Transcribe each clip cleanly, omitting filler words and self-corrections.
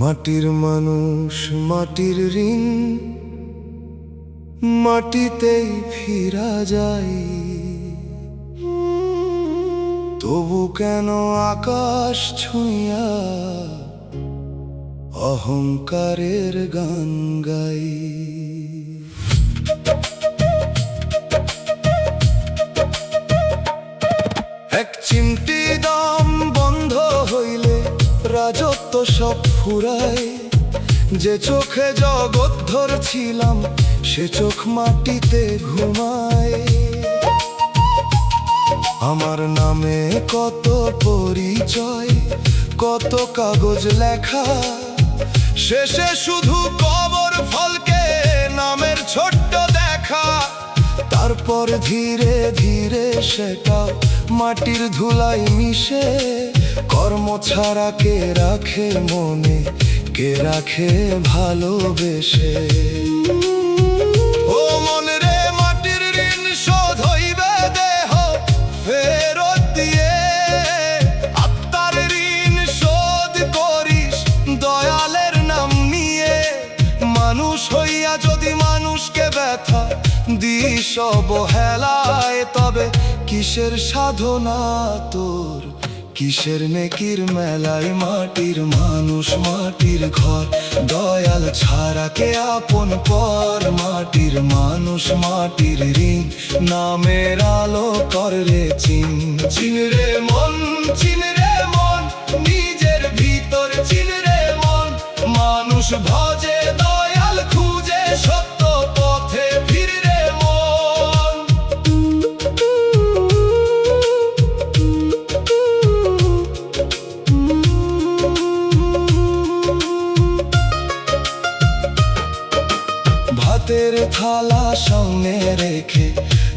মাটির মানুষ মাটির ঋণ মাটিতেই ফিরা যায়। তবু কেন আকাশ ছুঁইয়া অহংকারের গান গাই। এক চিমটি দাম বন্ধ হইলে রাজত্ব সব ফুরায়। যে চোখে জগৎ ধরছিলাম সে চোখ মাটিতে ঘুমায়। আমার নামে কত পরিচয়, কত কাগজ লেখা, শেষে শুধু কবর ফলকে নামের ছোট্ট দেখা। তারপর ধীরে ধীরে সেটা মাটির ধুলায় মিশে। কর্ম ছাড়া কে রাখে মনে, কে রাখে ভালোবেসে। ও মন রে, মাটির ঋণ শোধ হইবে দেহ ফেরত দিয়ে। আত্মার ঋণ শোধ করিস দয়ালের নাম নিয়ে। মানুষ হইয়া যদি মানুষকে ব্যথা দিস অবহেলায়, তবে কিসের সাধনা তোর, কিসের নেকির মেলায়। মাটির মানুষ মাটির ঘর, দয়াল ছাড়া কে আপন পর। মাটির মানুষ মাটির ঋণ, নামের আলো কর রে চিন। চিন রে মন, চিন রে মন, নিজের ভিতর চিন রে মন। মানুষ ভজে দয়াল খুঁজে সত্য পথে ফির রে মন। ভাতের থালা সামনে রেখে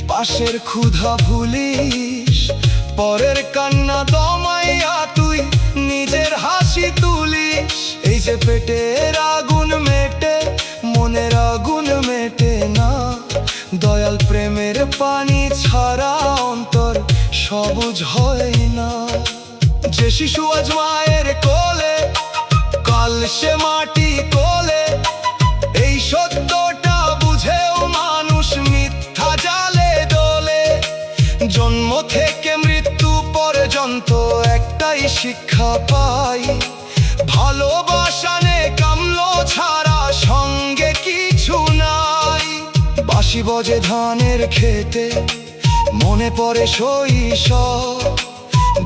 পাশের ক্ষুধা ভুলিস। পরের কান্না দমাইয়া তুই নিজের হাসি তুলিস। এই যে পেটের আগুন মেটে মনের আগুন মেটে না। দয়াল প্রেমের পানি ছাড়া অন্তর সবুজ হয় না। যে শিশু আজ মায়ের কোলে, কাল সে মাটি কোলে। এই সত্যটা বুঝেও মানুষ মিথ্যা জালে দোলে। জন্ম থেকে মৃত্যু পর্যন্ত একটাই শিক্ষা পাই, ভালোবাসা নে কামলো ছাড়া সঙ্গে কিছু নাই। বাঁশি বজে ধানের খেতে মনে পড়ে শৈশব।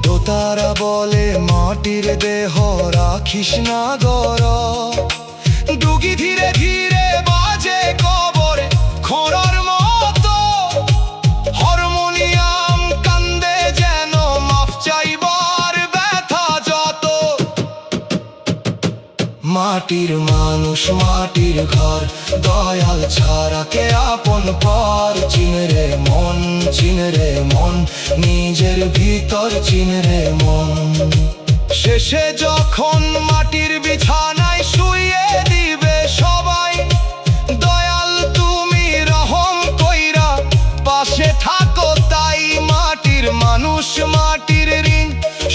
দোতারা বলে মাটির দেহ রাখিস না গরব। ডুগি ধীরে ধীরে বাজে কবরে খোঁড়ার মতো। হারমোনিয়াম কান্দে যেন মাফ চাইবার ব্যথা যত। মাটির মানুষ মাটির ঘর, দয়াল ছাড়া কে আপন পর। চিন রে মন, চিন রে মন, নিজের ভিতর চিন রে মন। শেষে যখন মাটির বিছানায় শুইয়ে দিবে সবাই, দয়াল তুমি রহম কইরা পাশে থাকো তাই। মাটির মানুষ মাটির ঋণ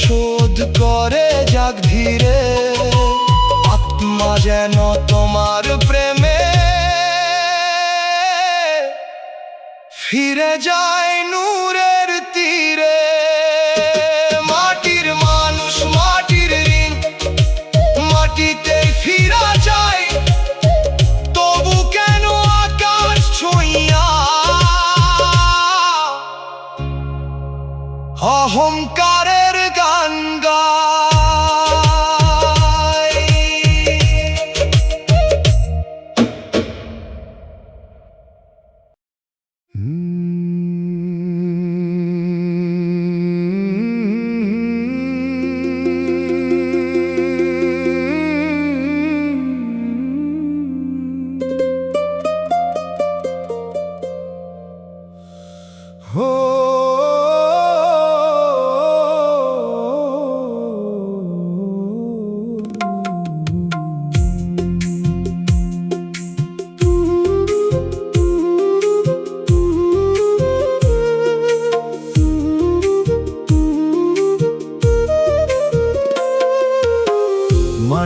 শোধ করে যাক ধীরে। আত্মা যেন তোমার প্রেমে ফিরে যায় নূরের তীরে। মাটির মানুষ মাটির ঋণ মাটিতেই ফিরা যায়। তবু কেন আকাশ ছুঁইয়া অহংকারের গান গায়।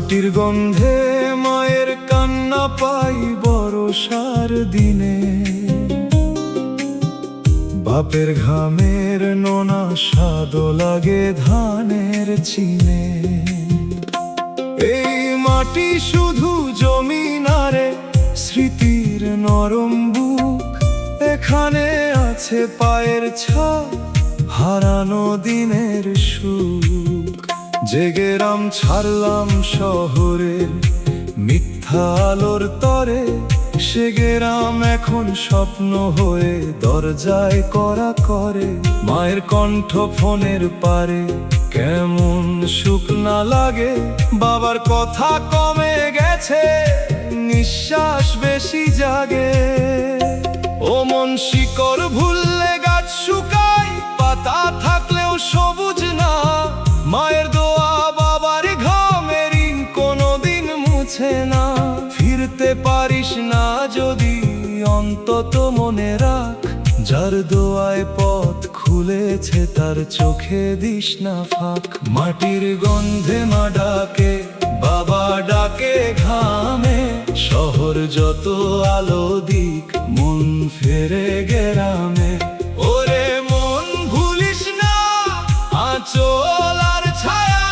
মাটির গন্ধে মায়ের কান্না পাই বর্ষার দিনে, বাপের ঘামের নোনা স্বাদ লাগে ধানের চিনে। এই মাটি শুধু জমিন আরে স্মৃতির নরম বুক, এখানে আছে পায়ের ছাপ হারানো দিনের সুখ। যে গ্রাম ছাড়লাম শহরের মিথ্যা আলোর তরে, সে গ্রাম এখন স্বপ্ন হয়ে দরজায় করা করে। মায়ের কণ্ঠ ফোনের পারে কেমন সুখ না লাগে, বাবার কথা কমে গেছে নিঃশ্বাস বেশি জাগে। ও মন শিকড় ভুললে গাছ শুকায়, পাতা থাকলেও সবুজ না। মায়ের দোয়া বাবার ঘামের ঋণ কোনোদিন মুছে না। ফিরতে পারিস না যদি অন্তত মনে রাখ, যার দোয়ায় পথ খুলেছে তার চোখে দিস না ফাঁক। মাটির গন্ধে মা ডাকে, বাবা ডাকে ঘামে, শহর যত আলো দিক মন ফেরে গ্রামে। ওরে মন ভুলিস না আঁচল আর ছায়া,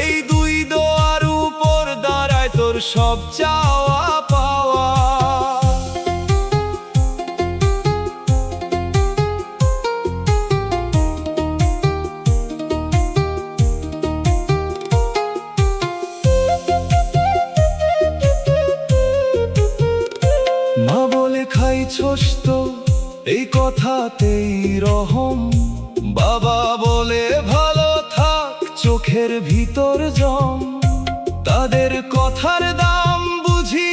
এই দুই দোয়ার উপর দাঁড়ায় তোর সব চাওয়া পাওয়া। মা বলে খাইছস তো এই কথাতেই রহম, বাবা বলে ভালো থাক চোখের ভিতর জম। তাদের কথার দাম বুঝি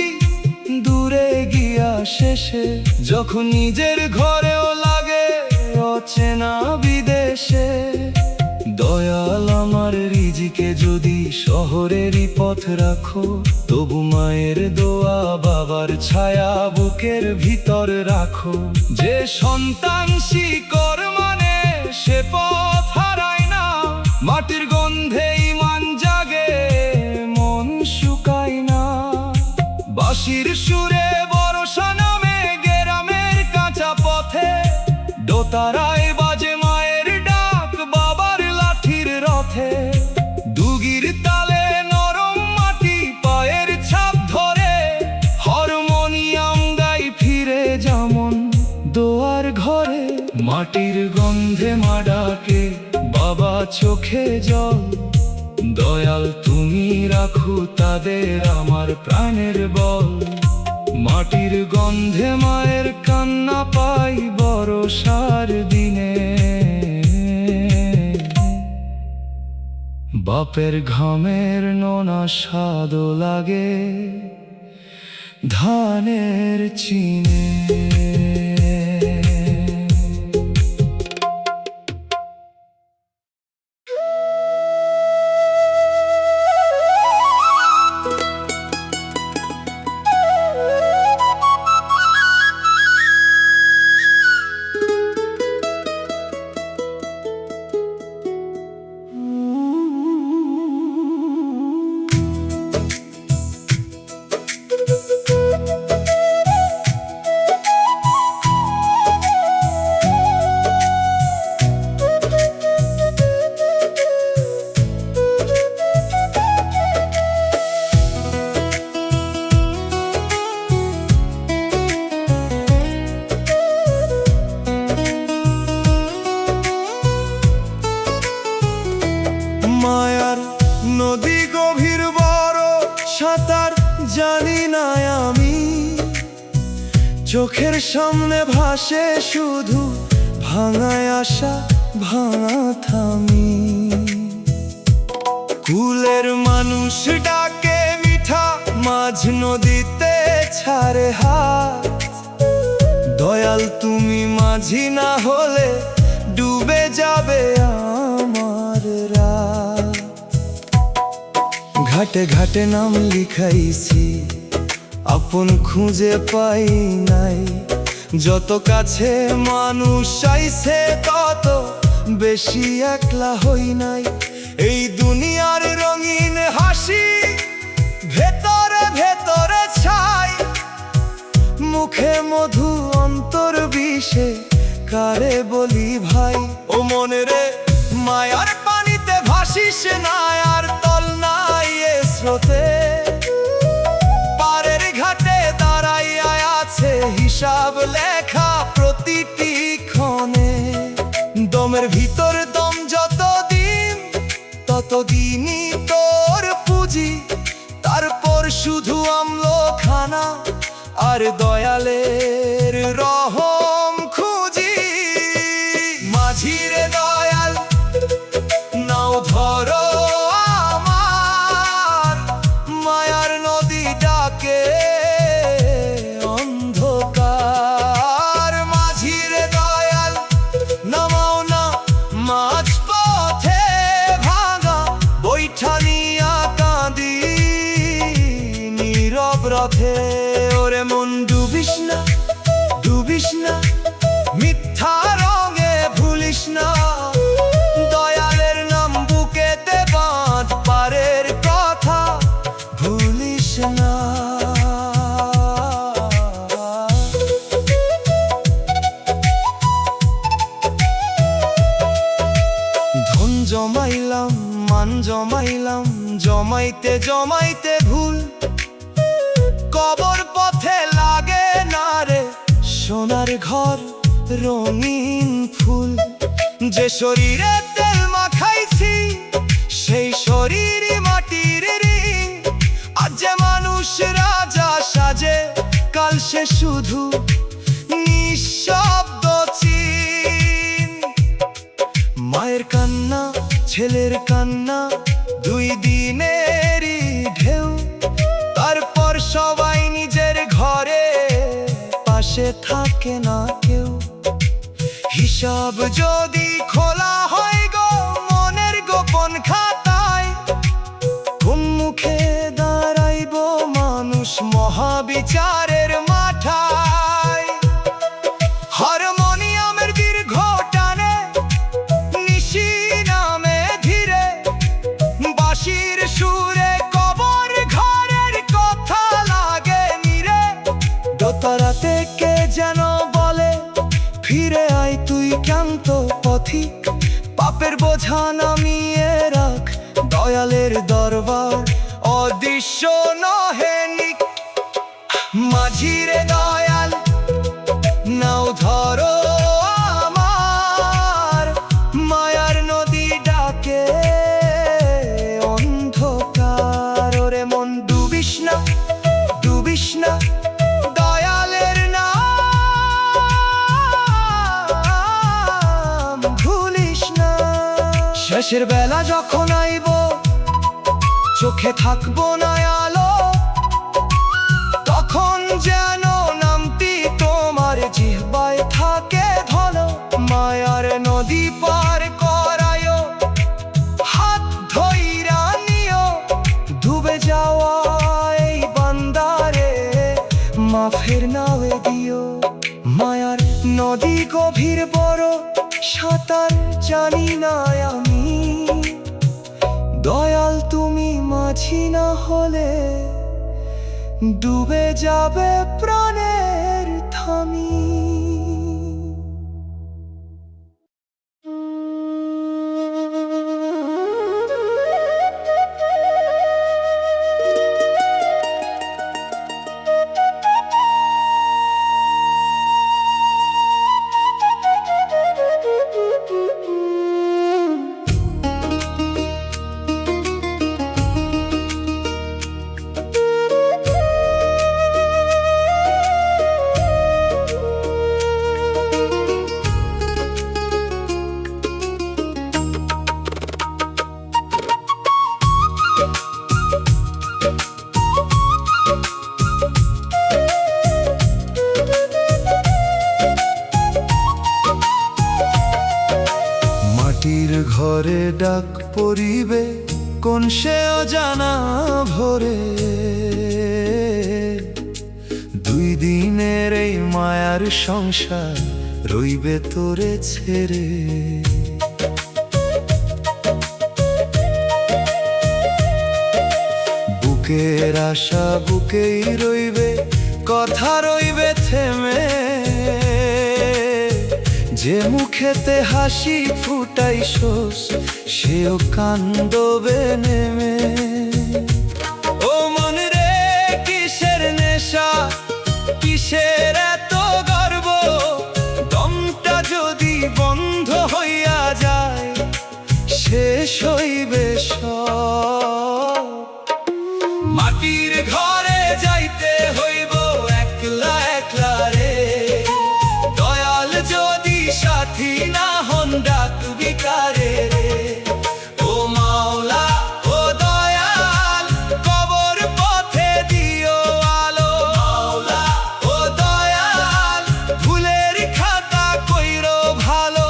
দূরে গিয়া শেষে, যখন নিজের ঘরেও লাগে অচেনা বিদেশে। দয়াল আমার রিজিকে যদি শহরেরই পথ রাখো, তবু মায়ের দোয়া বাবার ছায়া বুকের ভিতর রাখো। যে সন্তান শিকড় মানে সে পথ হারায় না, মাটির গন্ধে ইমান জাগে মন শুকায় না। বাঁশির সুরে বর্ষা নামে গ্রামের কাঁচা পথে, দোতারায় বাজে মায়ের ডাক বাবার লাঠির রথে। দুগির তালে নরম মাটি পায়ের ছাপ ধরে, হারমোনিয়াম গাই ফিরে যেমন দোয়ার ঘরে। মাটির গন্ধে মা ডাকে, বাবা চোখে জল, দয়াল তুমি রাখো তাদের আমার প্রাণের বল। মাটির গন্ধে মায়ের কান্না পাই বর্ষার দিনে, বাপের ঘামের নোনা স্বাদ লাগে ধানের চিনে। মায়ার নদী গভীর বড় সাঁতার জানি না আমি, চোখের সামনে ভাসে শুধু ভাঙায় আসা ভাঙা থামি। কুলের মানুষ ডাকে মিঠা মাঝ নদীতে ছাড়ে হাত, দয়াল তুমি মাঝি না হলে ডুবে যাবে আমার রাত। ঘাটে ঘাটে নাম লিখাইছি আপন খুঁজে পাই নাই, যত কাছে মানুষ চাইছে তত বেশি একলা হই নাই। এই দুনিয়ার রঙিন হাসি সে কারে বলি ভাই। ও মনে রে মায়ার পানিতে ভাসিস না, আর তল নাই এ স্রোতে। পারের ঘাটে দাঁড়াইয়া আছে হিসাব লেখা প্রতিটি ক্ষণে। দমের ভিতর দম যতদিন, ততদিনই তোর পুঁজি। তারপর শুধু আমলো খানা আর দয়ালের রহম খুঁজি। মাঝিরে দয়াল নাও ধরো আমার, মায়ার নদী ডাকে অন্ধকার। মাঝিরে দয়াল নামাও না মাঝ পথে ভাঙা বৈঠা নিয়া কাঁদি নীরব রথে। ওরে মন ডুবিস না, ডুবিস না, মিথ্যা রঙে ভুলিস না। দয়ালের নাম বুকেতে বাঁধ, পারের কথা ভুলিস না। ধন জমাইলাম, মান জমাইলাম, জমাইতে জমাইতে ভুল। কবর পথে লাগে না রে সোনার ঘর রঙিন ফুল। যে শরীরে তেল মাখাইছি সেই শরীরই মাটির রিং। আজ যে মানুষ রাজা সাজে, কাল সে শুধু নিঃশব্দ চিন। মায়ের কান্না, ছেলের কান্না, দুই দিনেরই ঢেউ। তারপর সবাই নিজের ঘরে, পাশে থাকে না কেউ। হিসাব যদি খোলা হয় গো মনের গোপন খাতায়, কোন মুখে দাঁড়াইব মানুষ মহাবিচারের মাঠায়। হারমোনিয়ামের দীর্ঘ টানে নিশি নামে ধীরে, বাঁশির সুরে কবর ঘরের কথা লাগে নীরে। দোতারাতে কে যেন বলে ফিরে আয় তুই ক্লান্ত পথিক। পাপের বোঝা নামিয়ে রাখ, দয়ালের দরবার অদৃশ্য নহে নিক। মাঝিরে দয়াল নাও ধরো আমার, মায়ার নদী ডাকে অন্ধকার। ওরে মন ডুবিস না, ডুবিস না, দয়ালের নাম ভুলিস না। শেষের বেলা যখন আইব চোখে থাকবো না আলো, তখন যেন নামটি তোমার জিহ্বায় থাকে ধন। মায়ার নদী পার করায় হাত ধইরা নিও, ডুবে যাওয়া এই বান্দারে মাফের নাওয়ে দিও। মায়ার নদী গভীর বড়, সাঁতার জানি না আমি। দয়াল তুমি মাঝি না হলে ডুবে যাবে প্রাণের থামি। মাটির ঘরে ডাক পড়িবে কোন সে অজানা ভোরে। দুই দিনের এই মায়ার সংসার রইবে তোরে ছেড়ে। বুকের আশা বুকেই রইবে, কথা রইবে থেমে। যে মুখেতে হাসি ফুটাইছোস সেও কান্দবে নেমে। ও মন রে কিসের নেশা, কিসের এত গর্ব, দমটা যদি বন্ধ হইয়া যায় শেষ হইবে সব। মাটির ঘরে যাইতে হইব একলা একলা রে, দয়াল যদি সাথী না হন ডাকবি কারে রে। ও মাওলা ও দয়াল কবর পথে দিও আলো, মাওলা ও দয়াল ভুলের খাতা কইরো ভালো।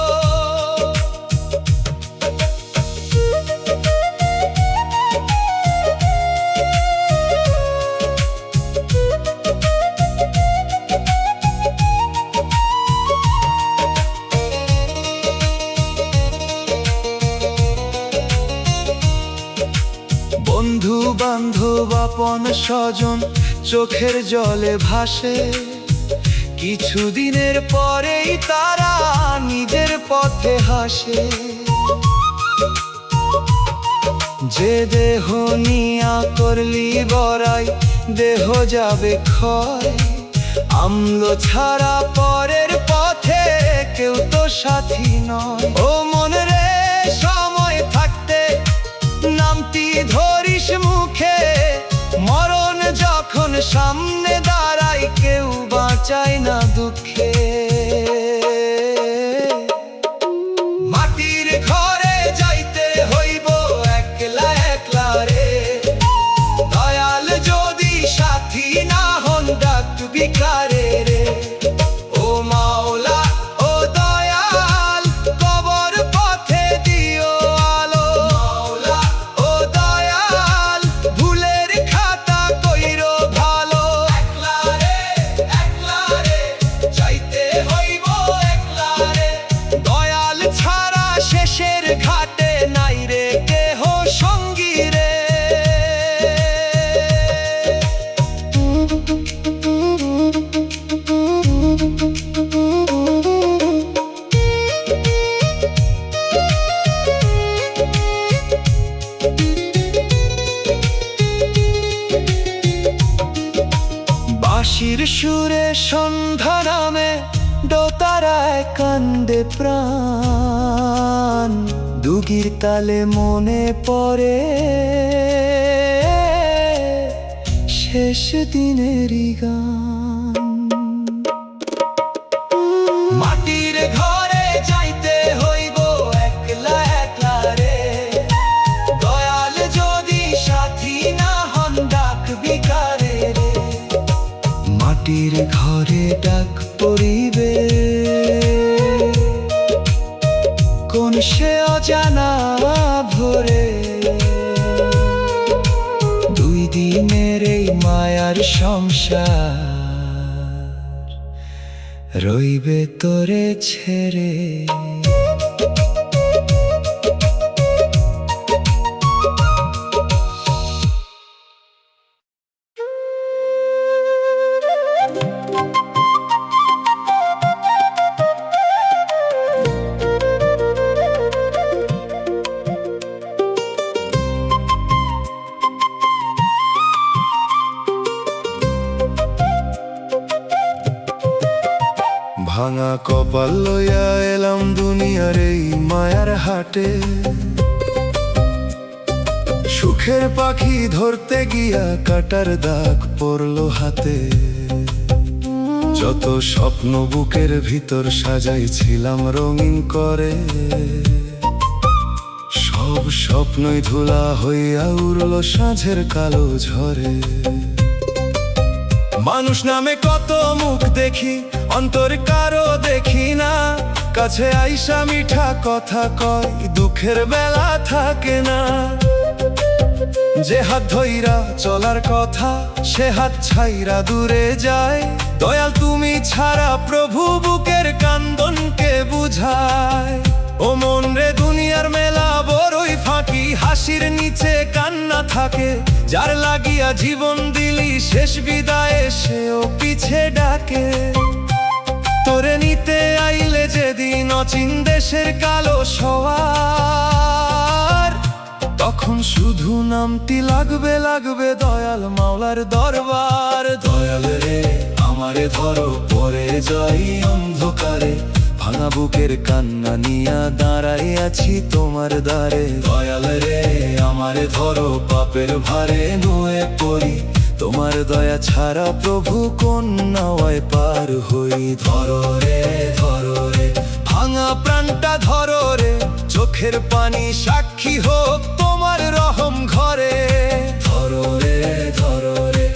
বন্ধু বান্ধব আপন স্বজন চোখের জলে ভাসে, কিছুদিনের পরেই তারা নিজের পথে হাসে। যে দেহ নিয়া করলি বড়াই দেহ যাবে ক্ষয়, আমল ছাড়া পরের পথে কেউ তো সাথী নয়। ও মন রে সময় থাকতে নামটি ধরিস মুখে, মরণ যখন সামনে দাঁড়ায় কেউ বাঁচায় না দুঃখে। মাটির ঘরে যাইতে হইব একলা একলা রে, দয়াল যদি সাথী না হন ডাকবি কারে রে। ও মাওলা ও দয়াল কবর পথে দিও আলো, মাওলা ও দয়াল ভুলের খাতা কইরো ভালো। একলা রে যাইতে হইব একলা রে, দয়াল ছাড়া শেষের ঘাটে নাই রে কেহ সঙ্গী রে। বাঁশির সুরে সন্ধ্যা নামে দোতারায় কান্দে প্রাণ, দুগির তালে মনে পড়ে শেষ দিনেরই গান। মাটির ঘরে যাইতে হইব একলা একলা রে, দয়াল যদি সাথী না হন ডাকবি কারে রে। মাটির ঘরে ডাক পড়িবে কোন সে অজানা ভোরে, দুই দিনের এই মায়ার সংসার রইবে তোরে ছেড়ে। ভাঙা কপাল লইয়া এলাম দুনিয়ার এই মায়ার হাটে, সুখের পাখি ধরতে গিয়া কাটার দাগ পড়লো হাতে। যত স্বপ্ন বুকের ভিতর সাজাইছিলাম রঙিন করে, সব স্বপ্নই ধুলা হইয়া উড়লো সাঁঝের কালো ঝড়ে। মানুষ নামে কত মুখ দেখি, অন্তর কারো দেখি না, কাছে আইসা মিঠা কথা কয় দুঃখের বেলা থাকে না। যে হাত ধইরা চলার কথা সে হাত ছাইরা দূরে যায়, দয়াল তুমি ছাড়া প্রভু বুকের কান্দনকে বুঝায়। ও মন রে দুনিয়ার মেলা বড়ই ফাঁকি, হাসির নিচে কান্না থাকে, যার লাগিয়া জীবন দিলি শেষ বিদায়ে সেও পিছে ডাকে। তোরে নিতে আইলে যেদিন অচিন দেশের কালো সওয়ার, তখন শুধু নামটি লাগবে লাগবে দয়াল মাওলার দরবার। দয়াল রে আমারে ধরো, পরে যাই অন্ধকারে, ভাঙা বুকের কান্না নিয়া দাঁড়াই আছি তোমার দ্বারে। দয়াল রে আমারে ধরো, পাপের ভারে নুয়ে পড়ি, তোমার দয়া ছাড়া প্রভু কোন নাওয়ায় পার হই। ধরো রে ভাঙা প্রাণটা ধরো রে, চোখের পানি সাক্ষী হোক তোমার রহম ঘরে। ধরো রে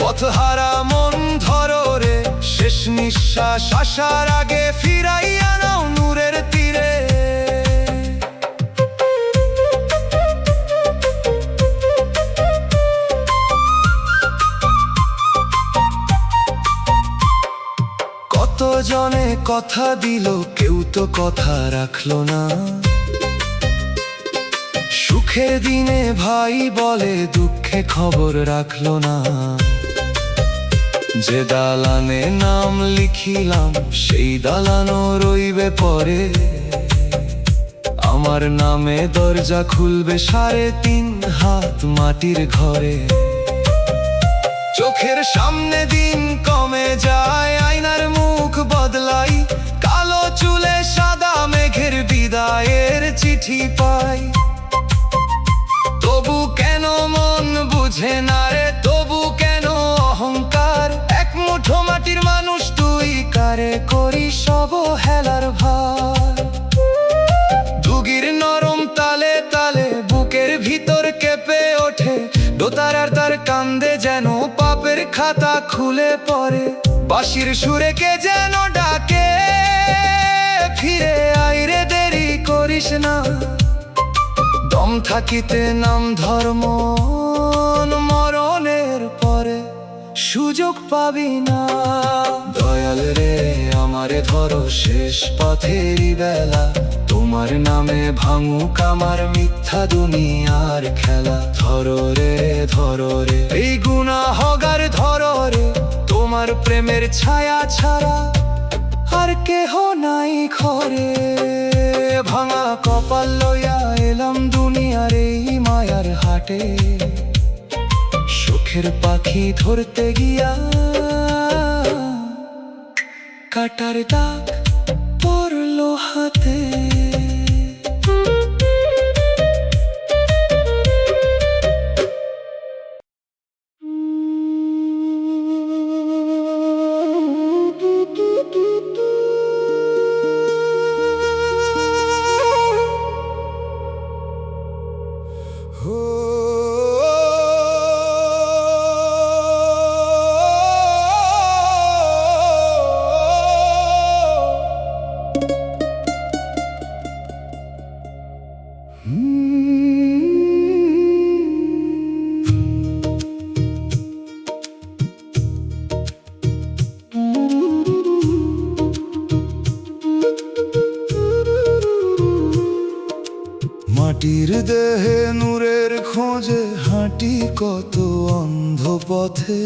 পথহারা মন ধরো রে, শেষ নিঃশ্বাস আসার আগে ফিরাইয়া নাও নূরের তীরে। কত জনে কথা দিল, কেউ তো কথা রাখলো না। সুখের দিনে ভাই বলে, দুঃখে খবর রাখলো না। যে দালানে নাম লিখিলাম, সেই দালানও রইবে পরে। আমার নামে দরজা খুলবে 3.5 হাত মাটির ঘরে। চোখের সামনে দিন কমে যায়, আয়নার মুখ বদলাই, কালো চুলে সাদা মেঘের বিদায়ের চিঠি পাই। তবু কেন মন বুঝে না রে, তবু কেন অহংকার? এক মুঠো মাটির মানুষ তুই, কারে করি সব হেলার ভার। দুগির নরম তালে তালে বুকের ভিতর কেঁপে ওঠে, দোতারার তার কান্দে যেন পাপের খাতা খুলে পড়ে। বাঁশির সুরে কে যেন ডাকে, ফিরে আইরে দেরি করিস না। দম থাকিতে নাম ধর্ম, মরণের পরে সুযোগ পাবি না। দয়াল রে আমারে ধরো, শেষ পথেরই বেলা, তোমার নামে ভাঙুক আমার মিথ্যা দুনিয়ার খেলা। ধরো রে এই গুনাহগার ধরো রে, তোমার প্রেমের ছায়া ছাড়া আর কেহ নাই ঘরে। ভাঙা কপাল লইয়া এলাম দুনিয়ার এই মায়ার হাটে, সুখের পাখি ধরতে গিয়া কাটার দাগ পড়লো হাতে। মাটির দেহে নূরের খোঁজে হাঁটি কত অন্ধ পথে,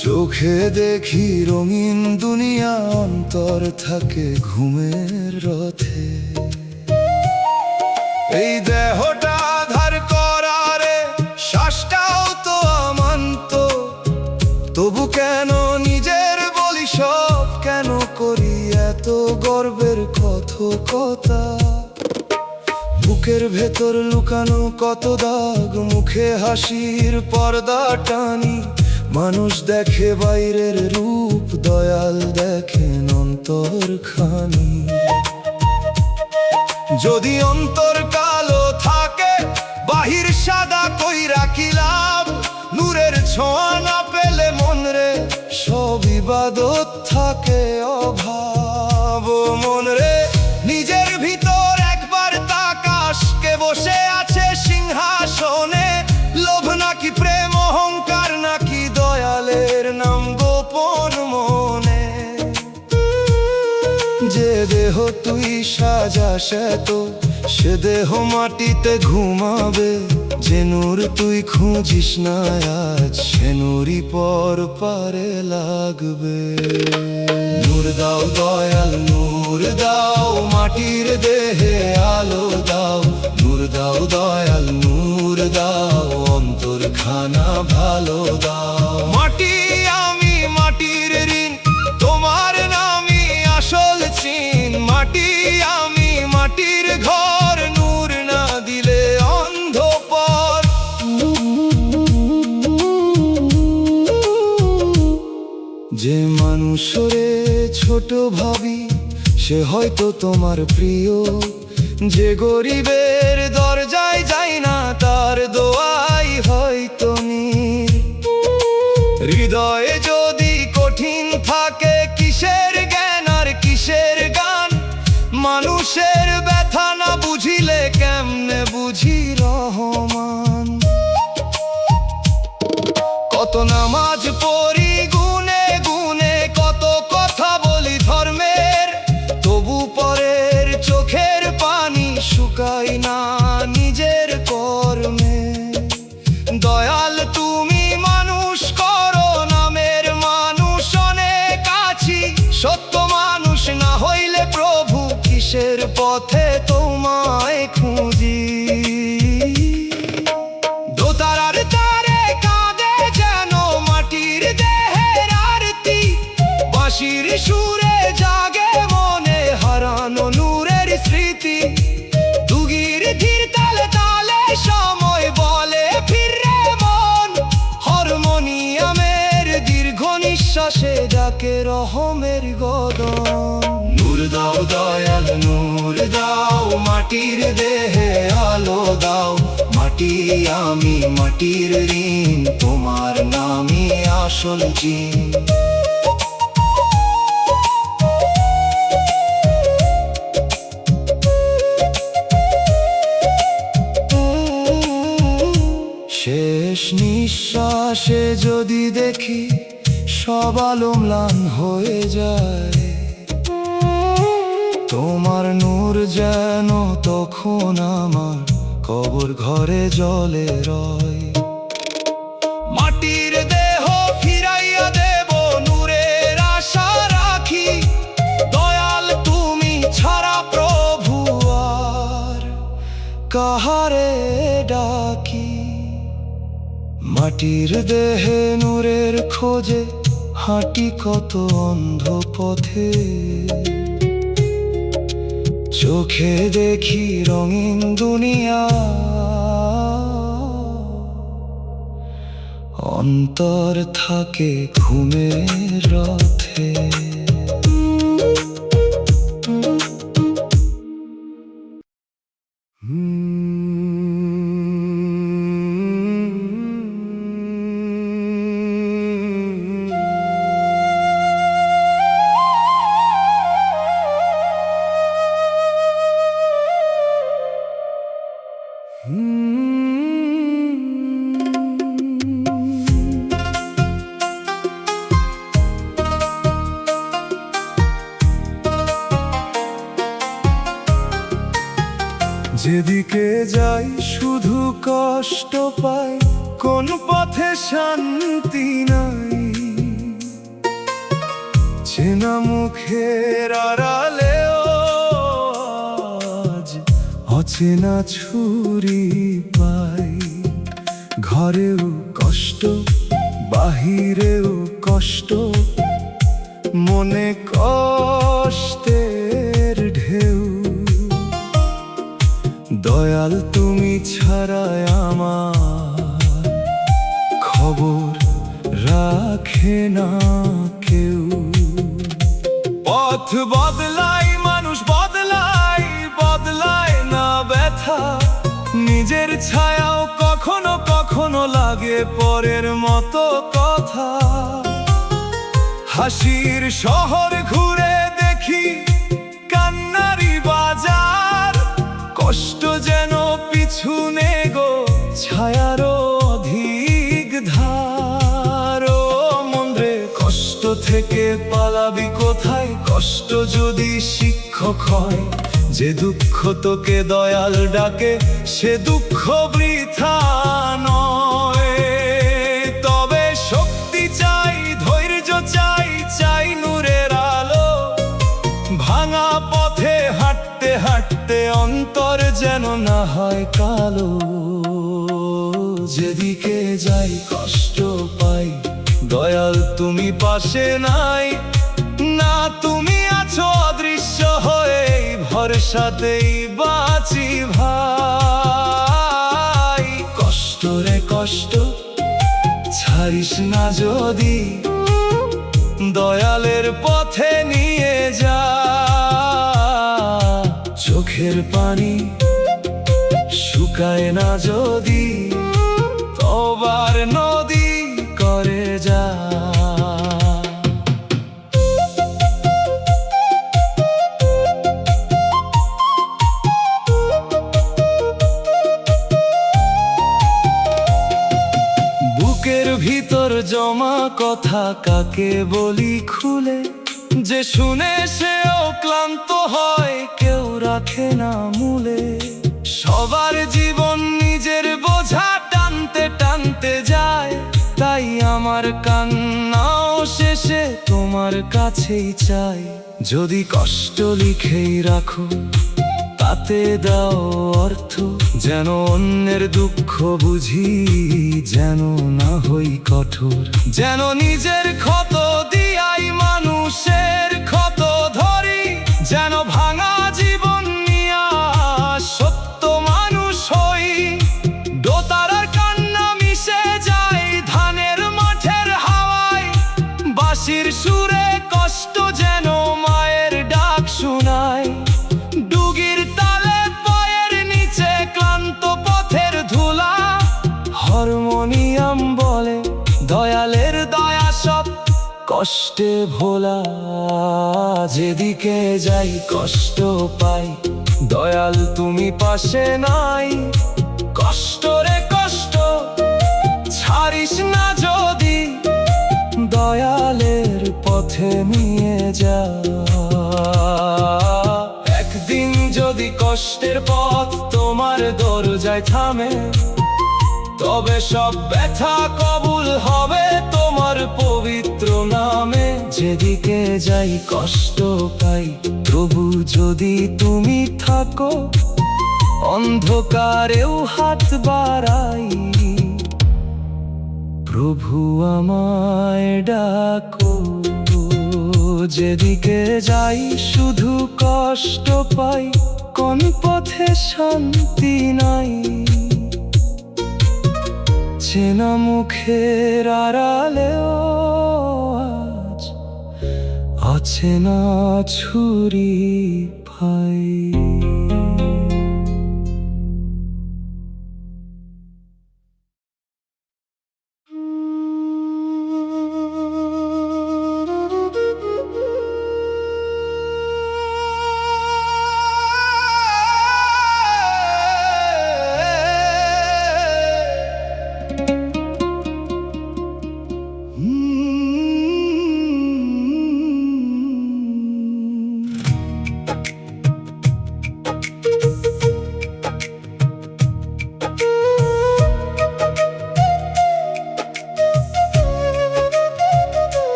চোখে দেখি রঙিন দুনিয়া, অন্তর থাকে ঘুমের রথে। এই দেহটা ধার করারে, শ্বাসটাও তো আমান্ত, তবু কেন নিজের বলি সব, কেন করি এত গর্বের কথকতা? বুকের ভেতর লুকানো কত দাগ, মুখে হাসির পর্দা টানি। মানুষ দেখে বাইরের রূপ, দয়াল দেখেন অন্তর খানি। যদি অন্তর কালো থাকে, বাহির সাদা কইরা কি লাভ? নূরের ছোঁয়া না পেলে মন রে, সব ইবাদত থাকে অভাব। মন রে নিজের ভিতর একবার তাকাস, কে বসে আছে সিংহাসনে? লোভ নাকি প্রেম, অহংকার নাকি দয়ালের নাম গোপন মনে? যে দেহ তুই সাজাস এত, সে দেহ মাটিতে ঘুমাবে, যে নূর তুই খুঁজিস না আজ, সে নূরই পর পারে লাগবে। নূর দাও দয়াল নূর দাও, মাটির দেহে আলো দাও। নূর দাও দয়াল নূর দাও, অন্তর খানা ভালো দাও। মাটি আমি মাটির ঋণ, তোমার নামই আসল চিন। মাটি আমি মাটির ঘর, নূর না দিলে অন্ধকার। যে মানুষরে ছোট ভাবি, সে হয়তো তোমার প্রিয়। যে গরিবের দরজায় যায় না, তার দোয়াই হয়তো নীর। হৃদয়ে যদি কঠিন থাকে, কিসের জ্ঞান আর কিসের গান? মানুষের ব্যথা না বুঝিলে কেমনে বুঝি রহমান? কত নামাজ পড়ি গুনে গুনে, কত কথা বলি ধর্মের, তবু পরের চোখের পানি শুকাই না নিজের কর্মে। দয়াল তুমি মানুষ করো, নামের মানুষ অনেক আছি। সত্য মানুষ না হইলে প্রভু, কিসের পথে তোমায় খুঁজি? দোতারার তারে কাঁদে যেন মাটির দেহের আরতি, বাঁশির সুরে জাগে মনে হারানো নূরের স্মৃতি। দুগির ধীর তালে তালে সময় বলে ফিরে মন, হারমোনিয়ামের দীর্ঘ নিঃশ্বাসে ডাকে রহমের গদন। নূর দাও দয়াল নূর দাও, মাটির দেহে আলো দাও। মাটি আমি মাটির ঋণ, তোমার নামই আসল চিন। শেষ নিঃশ্বাসে যদি দেখি সব আলো ম্লান হয়ে যায়, তোমার নূর যেন তখন আমার কবর ঘরে জলে রয়। মাটির দেহ ফিরাইয়া দেব, নূরের আশা রাখি। দয়াল তুমি ছাড়া প্রভু আর কাহারে ডাকি? মাটির দেহে নূরের খোঁজে হাঁটি কত অন্ধ পথে, চোখে দেখি রঙিন দুনিয়া, অন্তর থাকে ঘুমের রথে। যেদিকে যাই শুধু কষ্ট পাই, কোন পথে শান্তি নাই। চেনা মুখের আড়ালেও আজ অচেনা ছুরি পাই। ঘরেও কষ্ট, বাহিরেও কষ্ট, মনে কষ্টের ঢেউ। দয়াল তুমি ছাড়াই আমার খবর রাখে না কেউ। পথ বদলাই মানুষ বদলাই, বদলায় না ব্যথা। নিজের ছায়াও কখনো কখনো লাগে পরের মতো কথা। হাসির শহর ঘুরে দেখি কান্নারি বাজার, কষ্ট যেন পিছু নেগো ছায়ারও অধিক ধার। ও মন্দ্রে কষ্ট থেকে পালাবি কোথায়? কষ্ট যদি শিক্ষক হয়, যে দুঃখ তোকে দয়াল ডাকে সে দুঃখ বৃথা নয়। তবে শক্তি চাই, ধৈর্য চাই, চাই নূরের আলো। ভাঙা পথে হাঁটতে হাঁটতে অন্তর যেন না হয় কালো। যেদিকে যাই কষ্ট পাই, দয়াল তুমি পাশে নাই। না তুমি আছো অদৃশ্য হয়ে, ভরসাতেই বাঁচি ভাই। কষ্ট রে কষ্ট, ছাড়িস না যদি, দয়ালের পথে নিয়ে যা। চোখের পানি শুকায় না যদি, তবার নদী করে যা। বুকের ভিতর জমা কথা কাকে বলি খুলে? যে শুনে সেও ক্লান্ত হয়, কেউ রাখে না মূলে। সবার জীবন নিজের বোঝা টানতে টানতে যায়, তাই আমার কান্নাও শেষে তোমার কাছেই চাই। যদি কষ্ট লিখেই রাখো, তাতে দাও অর্থ, যেন অন্যের দুঃখ বুঝি, যেন না হই কঠোর। যেন নিজের ক্ষত দিয়াই মানুষের ক্ষত ধরি, যেন ভাঙা জীবন নিয়া সত্য মানুষ হই। দোতারার কান্না মিশে যায় ধানের মাঠের হাওয়ায়, বাঁশির সুরে কষ্ট যেন মায়ের ডাক শোনায়। ডুগির তালে পায়ের নিচে ক্লান্ত পথের ধুলা, হারমোনিয়াম বলে দয়ালের দয়া সব কষ্টে ভোলা। যেদিকে যাই কষ্ট পাই, দয়াল তুমি পাশে নাই। কষ্ট রে কষ্ট, ছাড়িস না যদি, দয়ালের পথে নিয়ে যা। একদিন যদি কষ্টের পথ তোমার দরজায় থামে, তবে সব ব্যথা কবুল হবে তোমার পবিত্র নামে। যেদিকে যাই কষ্ট পাই, প্রভু যদি তুমি থাকো, অন্ধকারেও হাত বাড়াই। প্রভু আমায় ডাকো। যেদিকে যাই শুধু কষ্ট পাই, কোন পথে শান্তি নাই। চেনা মুখের আড়ালেও আজ অচেনা ছুরি ভাই।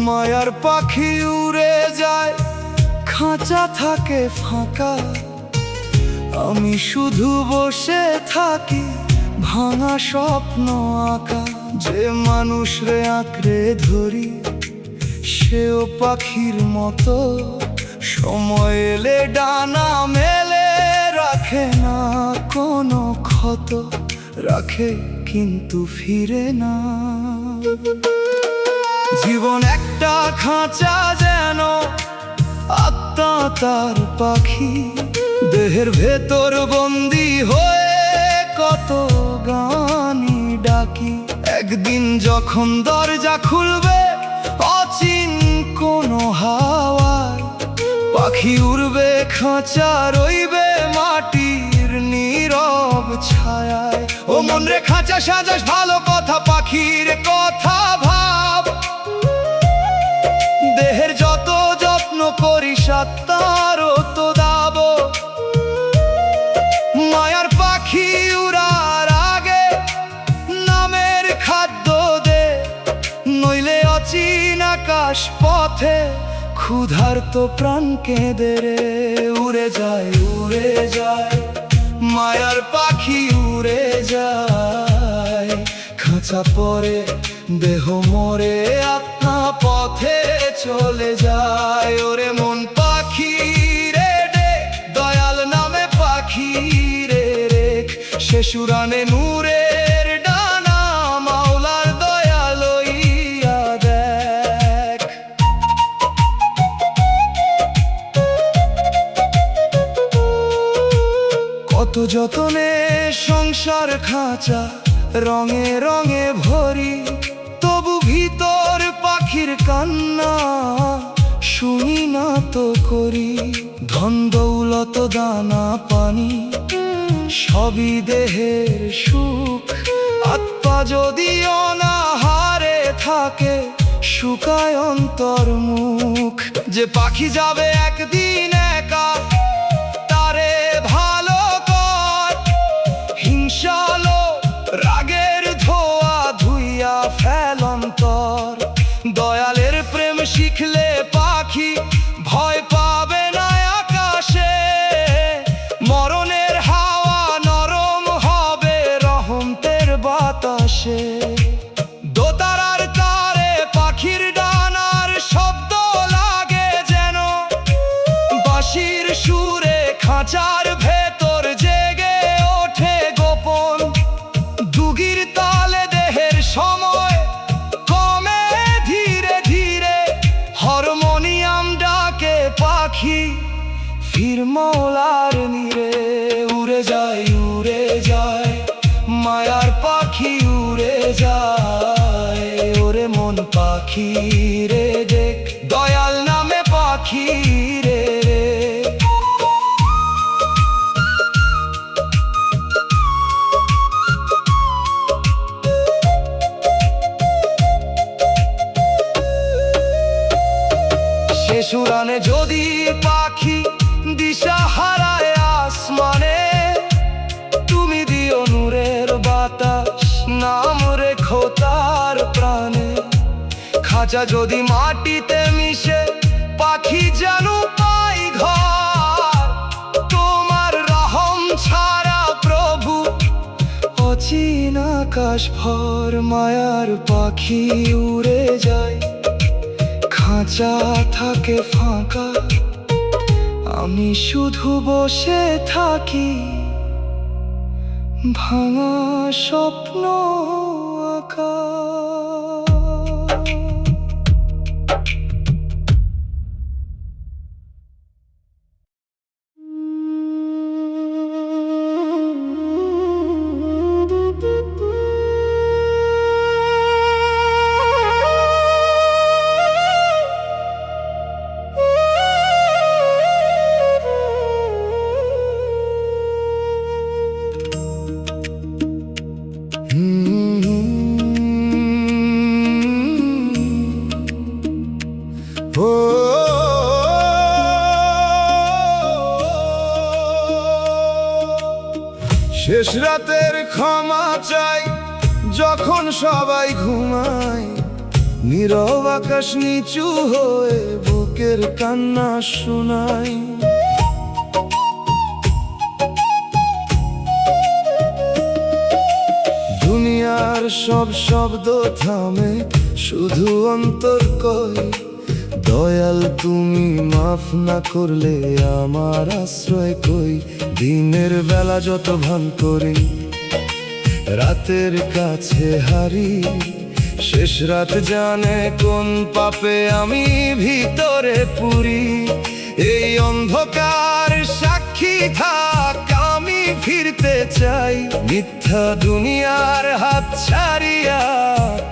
মায়ার পাখি উড়ে যায়, খাঁচা থাকে ফাঁকা। আমি শুধু বসে থাকি, ভাঙা স্বপ্ন আঁকা। যে মানুষ রে আঁকড়ে ধরি, সেও পাখির মতো। সময় এলে ডানা মেলে, রাখে না কোনো ক্ষত। রাখে কিন্তু ফিরে না। জীবন একটা খাঁচা যেন, আত্মা তার পাখি। দেহের ভেতর বন্দি হয়ে কত গানি ডাকি। একদিন যখন দরজা খুলবে অচিন কোনো হাওয়ায়, পাখি উড়বে খাঁচা রইবে মাটির নীরব ছায়ায়। ও মন রে খাঁচা সাজাস ভালো কথা, পাখির কথা ভাব। দেহের যত যত্ন করিস আত্মারও ক্ষুধার্ত প্রাণ কেঁদে রে উড়ে যায় উড়ে যায়, মায়ার পাখি উড়ে যায়। খাঁচা পরে দেহ মরে আত্মা পথে চলে যায়। ওরে মন পাখি রে ডেক, দয়াল নামে পাখি রে রেখ। শেষ উড়ানে নূরের ডানা, মাওলার দয়া লইয়া দেখ। কত যতনে সংসার খাঁচা রঙে রঙে ভরি, তবু ভিতর পাখির কান্না শুনি না তো করি। ধন দৌলত দানা পানি সবই দেহের সুখ, আত্মা যদি অনাহারে থাকে, শুকায় অন্তর মুখ। যে পাখি যাবে একদিন একা, তারে ভালো কর। হিংসালো রাগের ধোয়া ধুইয়া ফেল অন্তর। দয়ালের প্রেম শিখলে পাখি ভয় পাবে না আকাশে। মরণের হাওয়া নরম হবে রহমতের বাতাসে। দোতারার তারে পাখির ডানার শব্দ লাগে যেন, বাঁশির সুরে খাঁচার ভেতর জেগে ওঠে গোপন। দুগির তালে দেহের সময় কমে ধীরে ধীরে, হারমোনিয়াম ডাকে পাখি ফির মৌলার নীরে। উড়ে যায় উড়ে যায়, মায়ার পাখি উড়ে যায়। ওরে মন পাখি রে ডেক, দয়াল নামে পাখি রে রে। শেষ উড়ানে যদি পাখি দিশা হারায় আসমানে, তুমি দিও নূরের বাতাস, নাম রেখো তার প্রাণে। খাঁচা যদি মাটিতে মিশে, পাখি যেন পাই ঘর। তোমার রহম ছাড়া প্রভু অচিন আকাশ ভর। মায়ার পাখি উড়ে যায়, খাঁচা থাকে ফাঁকা, আমি শুধু বসে থাকি ভাঙা স্বপ্ন আঁকা। শেষ রাতের ক্ষমা চাই যখন সবাই ঘুমায়, নীরব আকাশ নিচু হয়ে বুকের কান্না শোনায়। দুনিয়ার সব শব্দ থামে, শুধু অন্তর কয় দয়াল তুমি মাফ না করলে আমার আশ্রয় কই। দিনের বেলা যত ভান করি, রাতের কাছে হারি। শেষ রাত জানে কোন পাপে আমি ভিতরে পুরি। এই অন্ধকার সাক্ষী থাক, আমি ফিরতে চাই। মিথ্যা দুনিয়ার হাত ছাড়িয়া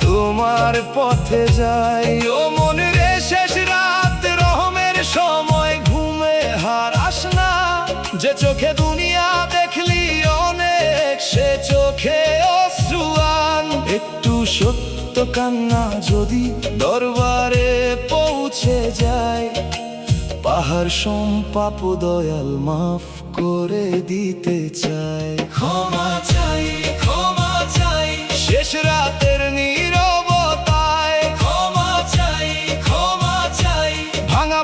তোমার পথে যাই। ও মনে রে শেষ রাত রহমের সময়, ঘুমে হারাস না। যে চোখে দুনিয়া দেখলি অনেক, সে চোখে অশ্রুয়ান। একটু সত্য কান্না যদি দরবারে পৌঁছে যায়, পাহাড় সম্পাপ দয়াল মাফ করে দিতে চায়। ক্ষমা চাই ক্ষমা চাই, শেষ রাতের নীরবতায়। ক্ষমা চাই ক্ষমা চাই, ভাঙা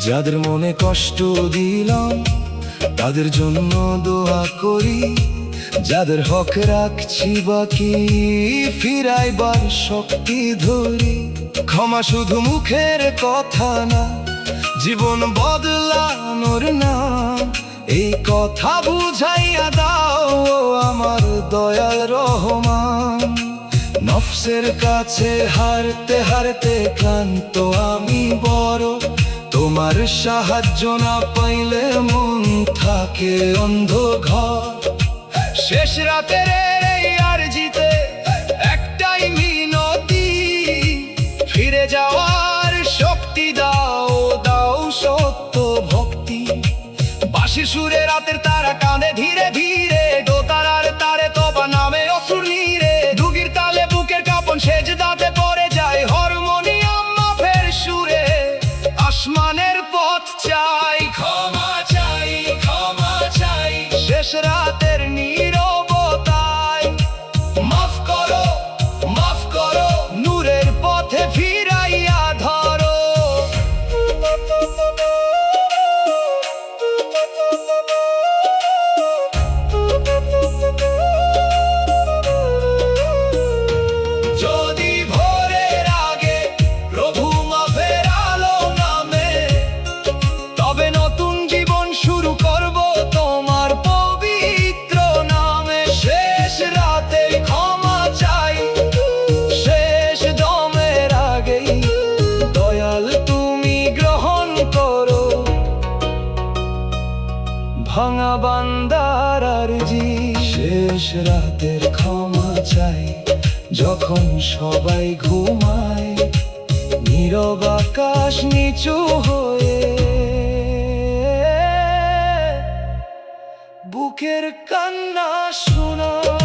যাদের মনে কষ্ট দিলাম তাদের জন্য দোয়া করি, যাদের হক রাখছি বাকি ফিরাইবার শক্তি ধরি। ক্ষমা শুধু মুখের কথা না, জীবন বদলানোর নাম, এই কথা বুঝাইয়া দাও আমার দয়াল রহমান। নফসের কাছে হারতে হারতে ক্লান্ত আমি বড়, তোমার সাহায্য না পাইলে মন থাকে অন্ধকার। শেষ রাতের এই আরজিতে একটাই মিনতি, ফিরে যাওয়ার শক্তি দাও, দাও সত্য ভক্তি। বাঁশির সুরে রাতের তারা কাঁদে ধীরে ধীরে, দোতারার তারে তবা নামে অশ্রু নীরে। দুগির তালে বুকের কাঁপন সেজদাতে পড়ে যায়, হারমোনিয়াম মাফের সুরে আসমানের পথ চাই। ক্ষমা চাই, ক্ষমা চাই শেষ রাতের নীরবতায়। মাফ করো, মাফ করো নূরের পথে ফিরাইয়া ধরো। যদি ভোরের আগে প্রভু মাফের আলো নামে, তবে নতুন জীবন শুরু করব তোমার পবিত্র নামে। শেষ রাতে ক্ষমা চাই, শেষ দমের আগেই দয়াল তুমি গ্রহণ করো। ভাঙা বান্দার আরজি, শেষ রাতের ক্ষমা চাই, যখন সবাই ঘুমায় নীরব আকাশ নিচু হয়ে বুকের কান্না শোনায়।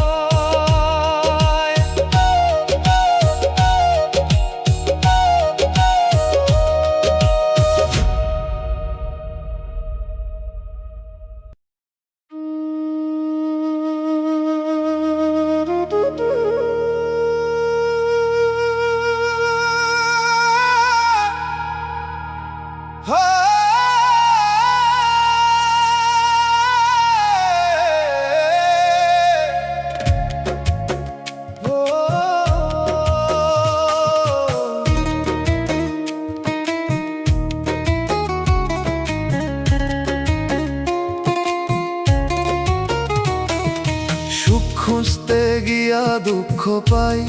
সুখ খুঁজতে গিয়া দুঃখ পাই,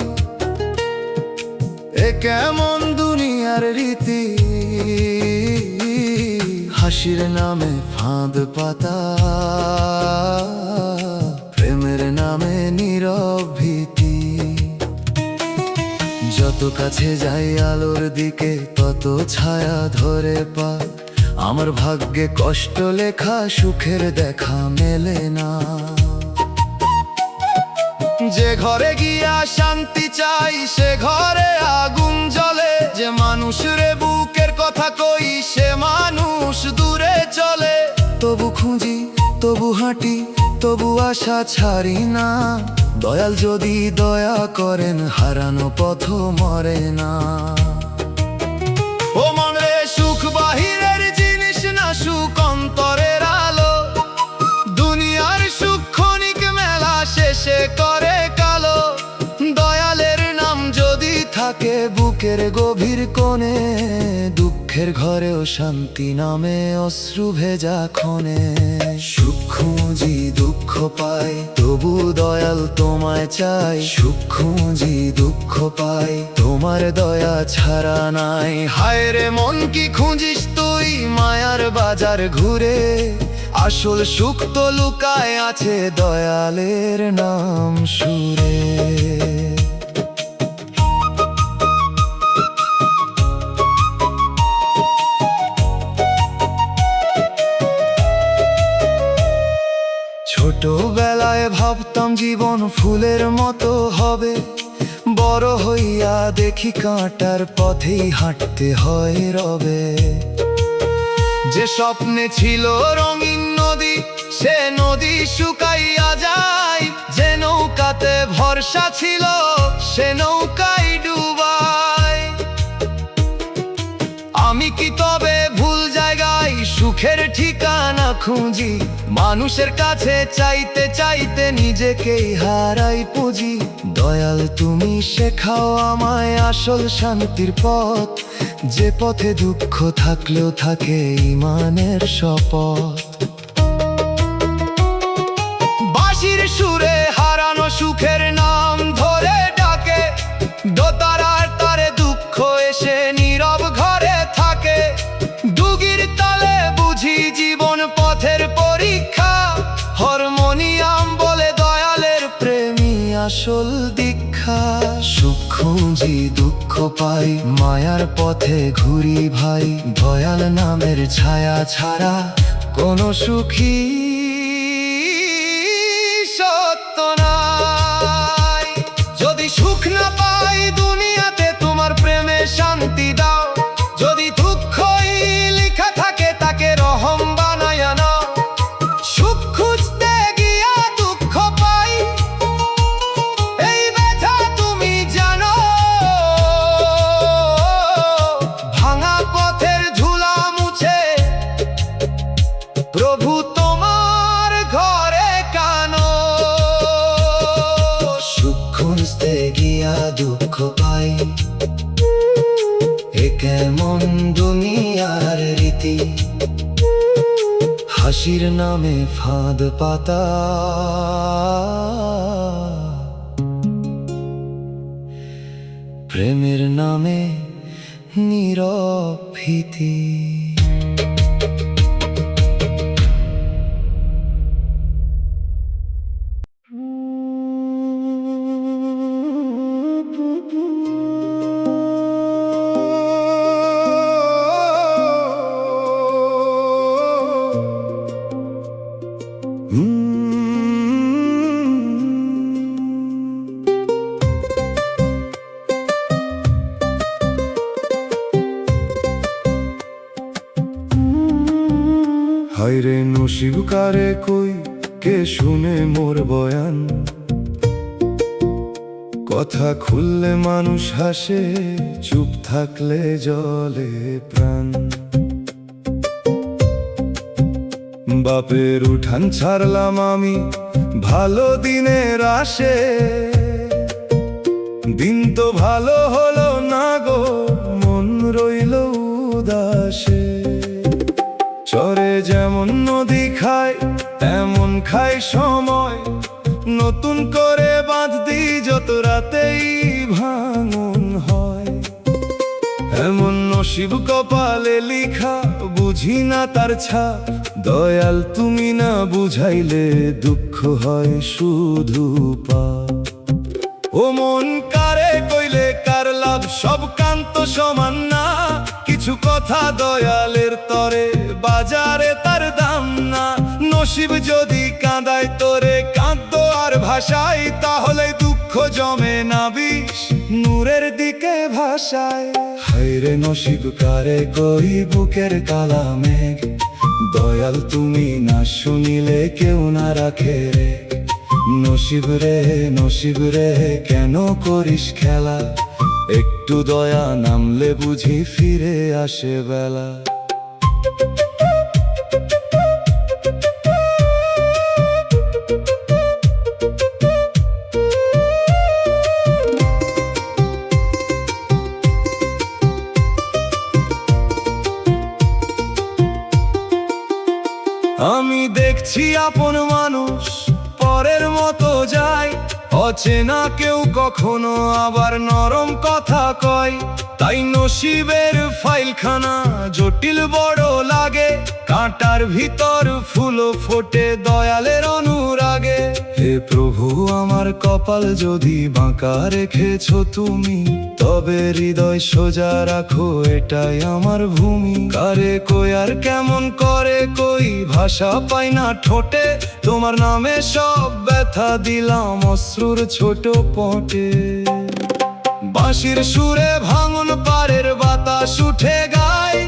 এ কেমন দুনিয়ার রীতি। হাসির নামে ফাঁদ পাতা, প্রেমের নামে নীরব ভীতি। যত কাছে যাই আলোর দিকে তত ছায়া ধরে পা। আমার ভাগ্যে কষ্ট লেখা, সুখের দেখা মেলে না। যে ঘরে গিয়া শান্তি চাই সে ঘরে আগুন জ্বলে। যে মানুষের বুকের কথা কই সে মানুষ দূরে চলে। তবু খুঁজি, তবু হাঁটি, তবু আশা ছাড়ি না। দয়াল যদি দয়া করেন হারানো পথ মরে না। ও মনে সুখ বাহিরের জিনিস না, সুখ অন্তরের আলো। দুনিয়ার সুখ ক্ষণিক মেলা শেষে করে কালো। দয়ালের নাম যদি থাকে বুকের গভীর কোণে, দুঃখের ঘরেও শান্তি নামে অশ্রু ভেজা ক্ষণে। সুখ খুঁজি দুঃখ পাই, তবু দয়াল তোমায় চাই। সুখ খুঁজি দুঃখ পাই, তোমার দয়া ছাড়া নাই। হায় রে মন কি খুঁজিস তুই মায়ার বাজার ঘুরে। আসল সুখ তো লুকায় আছে দয়ালের নাম সুরে। ছোটবেলায় ভাবতাম জীবন ফুলের মতো হবে, বড় হইয়া দেখি কাঁটার পথেই হাঁটতে হয় রবে। যে স্বপ্নে ছিল রঙিন নদী সে নদী শুকাইয়া যায়। যে নৌকাতে ভরসা ছিল সে নৌকায় ডুবায়। আমি কি তবে ভুল জায়গা খুঁজি, মানুষের কাছে চাইতে চাইতে নিজেকেই হারাই পুঁজি। দয়াল তুমি শেখাও আমায় আসল শান্তির পথ, যে পথে দুঃখ থাকলেও থাকে ঈমানের শপথ। বাঁশির সুরে হারানো সুখের নাম ধরে ডাকে, দোতারার তারে দুঃখ এসে নীরব ঘরে থাকে। ডুগির তালে বুঝি জীবন পথের পরীক্ষা, হারমোনিয়াম বলে দয়ালের প্রেমী আসল দীক্ষা। সুখ খুঁজি দুঃখ পাই, মায়ার পথে ঘুরি ভাই, দয়াল নামের ছায়া ছাড়া কোনো সুখী সত্য নাই। যদি সুখ না পাই দুনিয়াতে তোমার প্রেমে শান্তি দাও, যদি দুঃখই লেখা থাকে তাকে রহম বানায়া নাও। সুখ খুঁজতে গিয়া দুঃখ পাই, এই ব্যথা তুমি জানো। ভাঙা পথের ধুলা মুছে প্রভু তোমার ঘরে কানো। সুখ খুঁজতে গিয়া দুঃখ পাই, এ কেমন দুনিয়ার রীতি। হাসির নামে ফাঁদ পাতা, প্রেমের নামে নীরব ভীতি। হায়রে নসিব কারে কই, কে শুনে মোর বয়ান। কথা খুললে মানুষ হাসে, চুপ থাকলে জলে প্রাণ। বাপের উঠান ছাড়লাম আমি ভালো দিনের আসে, দিন তো ভালো হলো না গো, মন রইল উদাসে। চরে যেমন নদী খায় তেমন খায় সময়, নতুন করে বাঁধ দি যত রাতেই ভাঙন হয়। এমন নসিব কপালে লিখা, বুঝি না তার ছাপ। দয়াল তুমি না বুঝাইলে দুঃখ হয় শুধু পাপ। ও মন কারে কইলে কার লাভ, সব কান্ত সমান না। কিছু কথা দয়ালের তরে, বাজারে তার দাম না। নসিব যদি কাঁদায় তোরে, কাঁদো আর ভাষাই, তাহলে দুঃখ জমে না বিষ নূরের দিকে ভাষায়। হায়রে নসিব কারে কই, বুকের কালা মেঘ। দয়াল তুমি না শুনিলে কেউ না রাখে রে। নসিব রে কেন করিস খেলা, একটু দয়া নামলে বুঝি ফিরে আসে বেলা। আমি দেখছি আপন মানুষ পরের মতো যায়, অচেনা কেউ কখনো আবার নরম কথা কয়। তাই নসিবের ফাইলখানা জটিল বড় লাগে, কাঁটার ভিতর ফুলও ফোটে দয়ালের অনুরাগে। হে প্রভু আমার কপাল যদি বাঁকা রেখেছো তুমি, তবে হৃদয় সোজা রাখো এটাই আমার ভূমি। কারে কই আর কেমন করে কই, ভাষা পাই না ঠোঁটে। তোমার নামে সব ব্যথা দিলাম অশ্রুর ছোট পটে। বাঁশির সুরে ভাঙন পারের বাতাস উঠে গায়,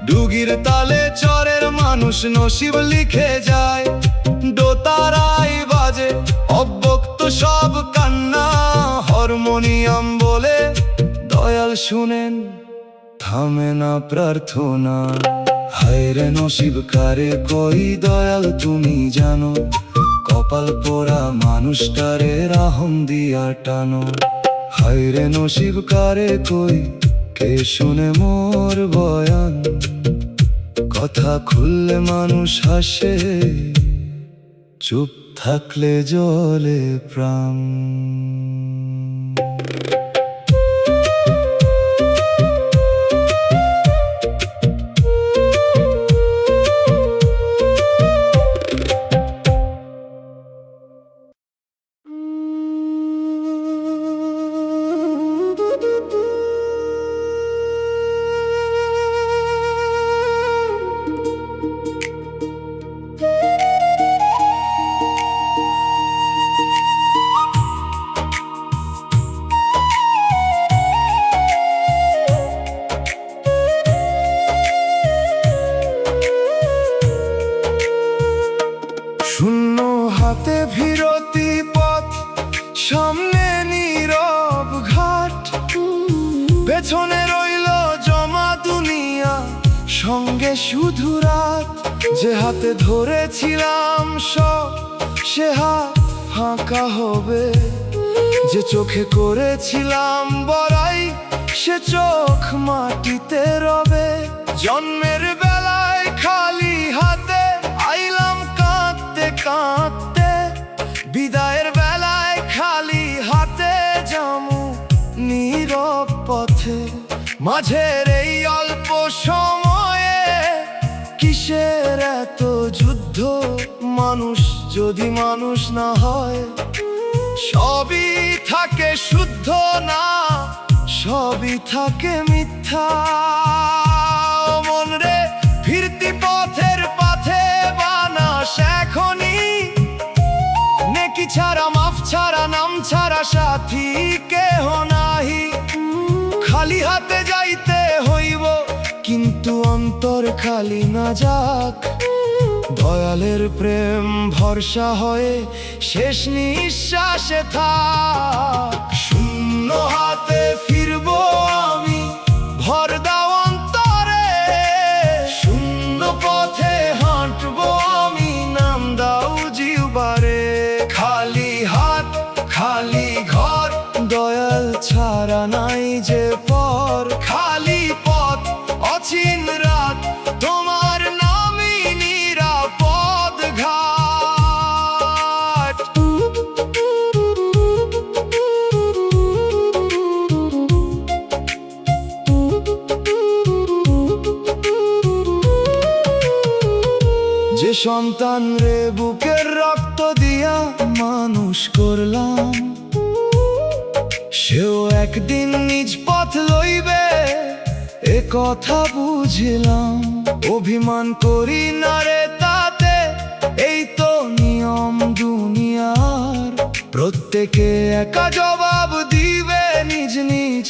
ডুগির তালে চরের মানুষ নসিব লিখে যায়। দোতারাই বাজে অব্যক্ত সব কান্না, হারমোনিয়াম বলে দয়াল শুনেন থামে না প্রার্থনা। হায়রে নসিব কারে কই দয়াল তুমি জানো, কপাল পোড়া মানুষটারে রাহম দিয়া টানো। হায়রে নসিব কারে কই কে শুনে মোর বয়ান, কথা খুললে মানুষ হাসে, চুপ থাকলে জ্বলে প্রাণ। শূন্য হাতে ফিরতি পথ, সামনে নীরব ঘাট, পেছনে রইল জমা দুনিয়া, সঙ্গে শুধু রাত। যে হাতে ধরেছিলাম সব, সে হাত ফাঁকা হবে। যে চোখে করেছিলাম বড়াই, সে চোখ মাটিতে রবে। জন্মের বেলায় খালি হাতে আইলাম কাঁদতে কাঁদতে, বিদায়ের বেলায় খালি হাতে যামু নীরব পথে। মাঝের এই অল্প সময়ে কিসের এত যুদ্ধ, মানুষ যদি মানুষ না হয়, সবই থাকে শুদ্ধ না, সবই থাকে মিথ্যা। মন রে ফিরতি পথের পাথে বানাস এখনই, নেকি ছাড়া মাফ ছাড়া নাম ছাড়া সাথী কেহ নাহি। খালি হাতে যাইতে হইব, কিন্তু অন্তর খালি না যাক। দয়ালের প্রেম ভরসা হয়ে শেষ নিঃশ্বাসে থাক। শূন্য হাতে ফিরবো আমি, ভর দাও অন্তরে। শূন্য পথে হাঁটবো আমি, নাম দাও জিহ্বারে। খালি হাত খালি ঘর, দয়াল ছাড়া নাই যে পর। খালি পথ অচিন রাত, তোমার নামই নিরাপদ ঘাট। যে সন্তান রে বুকের রক্ত দিয়া মানুষ করলাম, সেও একদিন নিজ পথ লইবে, এ কথা বুঝলাম। অভিমান করি না রে তাতে, এই তো নিয়ম দুনিয়ার। প্রত্যেকে একা জবাব দিবে নিজ নিজ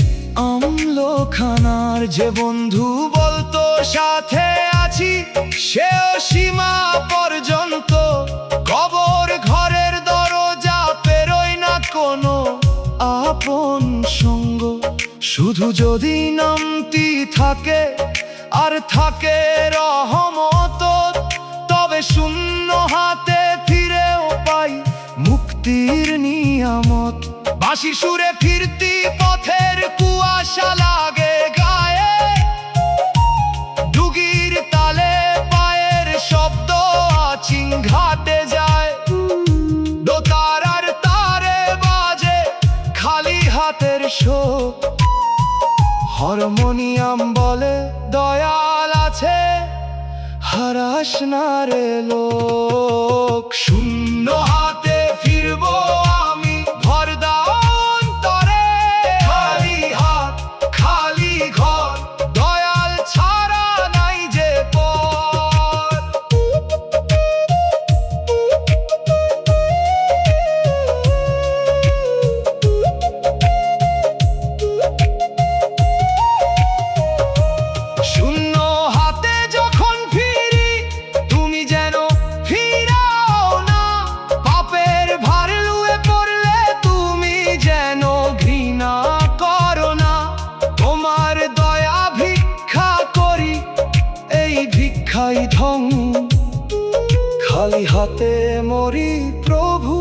আমলখানার। যে বন্ধু বলতো সাথে আছি, সেও সীমা পর্যন্ত। কবর ঘরের দরজা পেরোয় না কোনো আপন সঙ্গ। শুধু যদি নামটি থাকে আর থাকে রহমত, তবে শূন্য হাতে ফিরেও পাই মুক্তির নিয়ামত। বাঁশির সুরে ফিরতি পথের কুয়াশা লাগে গায়ে, ডুগির তালে পায়ের শব্দ আচিং ঘাটে যায়। দোতারার তারে বাজে খালি হাতের শোক, হারমোনিয়াম বলে দয়াল আছে, হারাস না রে লোক। শূন্য হাতে ফিরবো আমি, ভর দাও অন্তরে। খালি হাত খালি ঘর, দয়াল ছাড়া নাই যে পথ। শূন্য হাতে যখন ফিরি, তুমি যেন ফিরাও না। পাপের ভার লুয়ে হতে মরি প্রভু,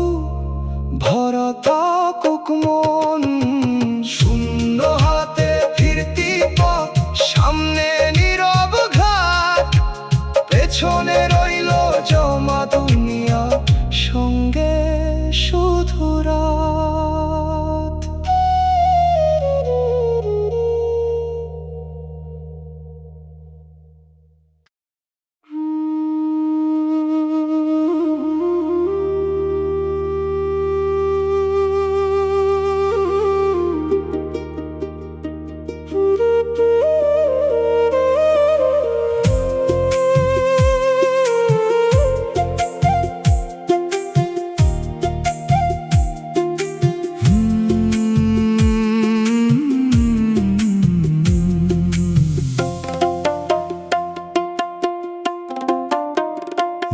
ভরা থাকুক মন। শূন্য হাতে ফিরতি পথ, সামনে নীরব ঘাট, পেছনে রইল জমা দুনিয়া, সঙ্গে শুধু রাত।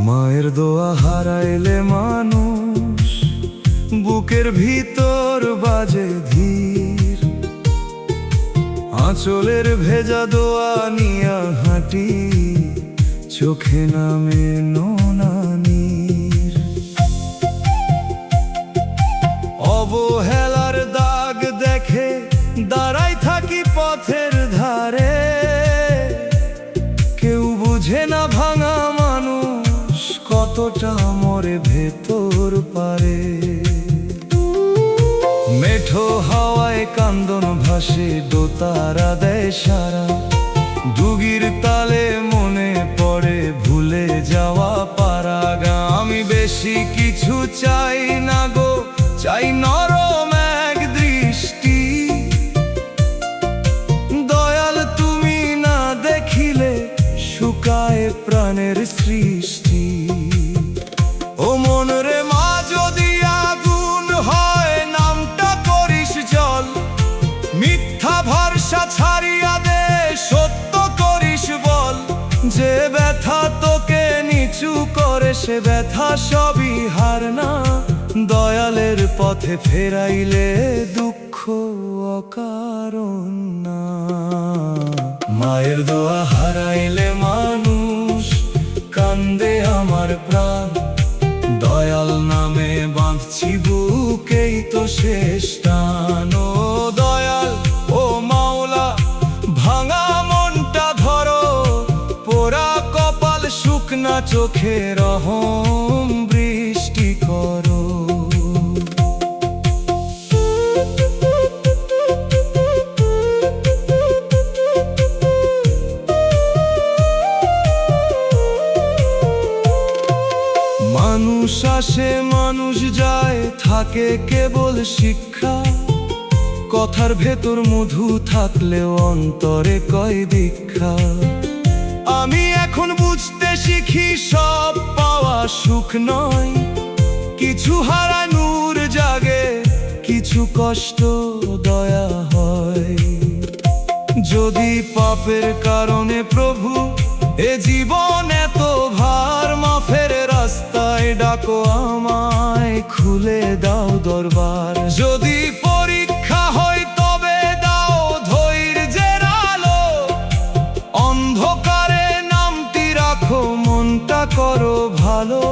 মায়ের দোয়া হারাইলে মানুষ, বুকের ভিতর বাজে ধীর। আঁচলের ভেজা দোয়া নিয়া হাঁটি, চোখে নামে নোনা নীর। অবহেলার দাগ দেখে দাঁড়াই থাকি পথের ধারে, কেউ বুঝে না ভাঙা মানুষ কতটা মরে ভেতর পারে। মেঠো হাওয়ায় কান্দন ভাসে, দোতারা দেয় সারা, দুগির তালে মনে পড়ে ভুলে যাওয়া পারাগা। আমি বেশি কিছু চাই না গো, চাই নরম এক দৃষ্টি। দয়াল তুমি না দেখিলে শুকায় প্রাণের সৃষ্টি। ও মন রে মা, যদি আগুন হয় নামটা করিস জল, মিথ্যা ভরসা ছাড়িয়া দে, সত্য করিস বল। যে ব্যথা তোকে নিচু করে, সে ব্যথা সবই হার না। দয়ালের পথে ফেরাইলে দুঃখ অকারণ না। মায়ের দোয়া হারাইলে মানুষ, কান্দে আমার প্রাণ। দয়াল নামে বাঁধছি বুকেই তো শেষ টান। ও দয়াল, ও মাওলা, ভাঙা মনটা ধরো, পোড়া কপাল শুকনা চোখে রহম বৃষ্টি করো। মানুষ আসে মানুষ যায়, থাকে কেবল শিক্ষা। কথার ভেতর মধু থাকলেও অন্তরে কয় দীক্ষা। আমি এখন বুঝতে শিখি সব পাওয়া সুখ নয়, কিছু হারায় নূর জাগে, কিছু কষ্ট দয়া হয়। যদি পাপের কারণে প্রভু এ জীবন এত ভার, মাফের রাস্তায় ডাকো আমায়, খুলে দাও দরবার। যদি পরীক্ষা হয় তবে দাও ধৈর্যের আলো, অন্ধকারে নামটি রাখো, মনটা করো ভালো।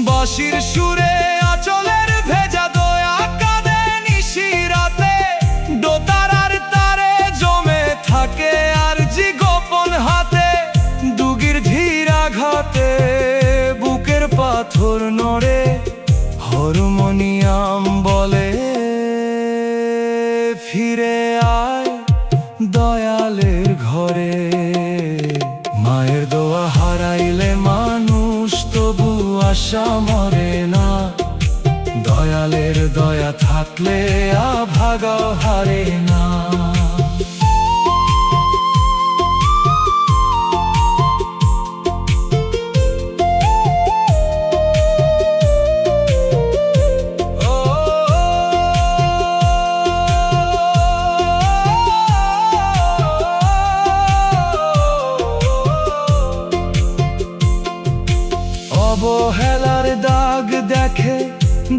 বাঁশির সুরে আঁচলের ভেজা দয়া কাঁদে নিশিরাতে, দোতারার তারে জমে থাকে আরজি গোপন হাতে। দুগির ধীর আঘাতে বুকের পাথর নড়ে, হারমোনিয়াম বলে ফিরে আয় দয়ালের ঘরে। মায়ের দোয়া হারাইলে মানুষ, তবু আশা মরে না। দয়ালের দয়া থাকলে আভাগাও হারে না। অবহেলার দাগ দেখে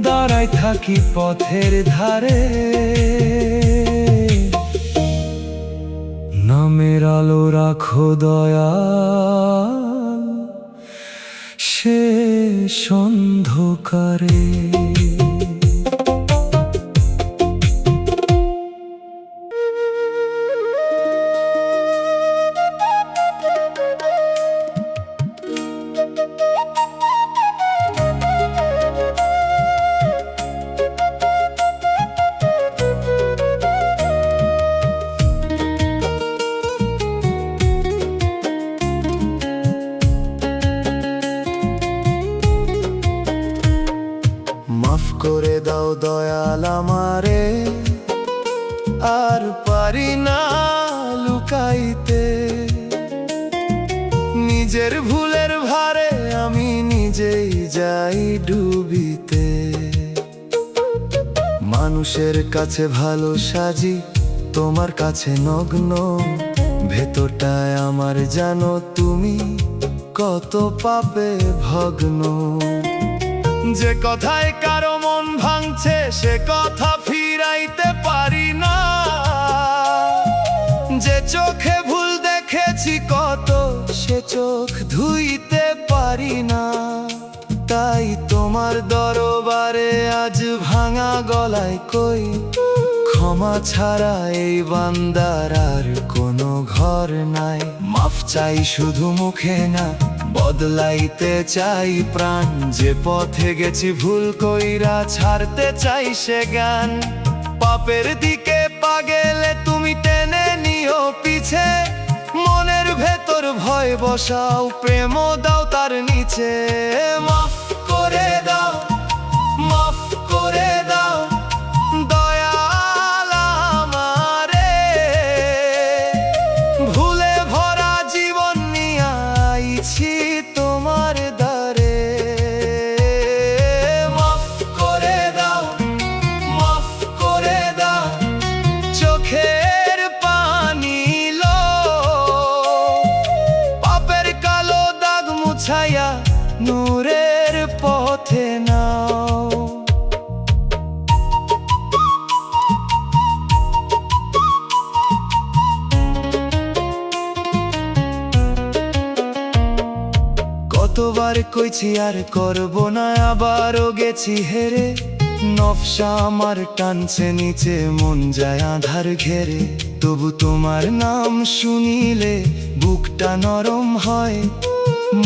দাঁড়াই থাকি পথের ধারে, নামের আলো রাখো দয়াল, অন্ধকারে। মাফ করে দাও দয়াল আমারে, আর পারি না লুকাইতে। নিজের ভুলের ভারে আমি নিজেই যাই ডুবিতে। মানুষের কাছে ভালো সাজি, তোমার কাছে নগ্ন। ভেতরটায় আমার জানো তুমি কত পাপে ভগ্ন। যে কথায় কারো মন ভাঙছে সে কথা ফিরাইতে পারি না। যে চোখে ভুল দেখেছি কত সে চোখ ধুইতে পারি না। তাই তোমার দরবারে আজ ভাঙা গলায় কই, ক্ষমা ছাড়া এই বান্দার আর কোনো ঘর নাই। মাফ চাই শুধু মুখে না, বদলাইতে চাই প্রাণ। যে পথে গেছি ভুল কইরা ছাড়তে চাই সে জ্ঞান। পাপের দিকে পা গেলে তুমি টেনে নিও পিছে। মনের ভেতর ভয় বসাও, প্রেম দাও তার নিচে। মাফ করে দাও, মাফ করে দাও দয়াল আমারে। ভুলে ভরা জীবন নিয়ে আইছি তোমার দ্বারে। মাফ করে দাও, মাফ করে দাও চোখের পানি লো। পাপের কালো দাগ মুছাইয়া নূরের পথে নাও। কতবার কইছি আর করব না, আবারও গেছি হেরে। নফসা আমার টানছে নিচে, মন যায় আধার ঘেরে। তবু তোমার নাম শুনিলে বুকটা নরম হয়।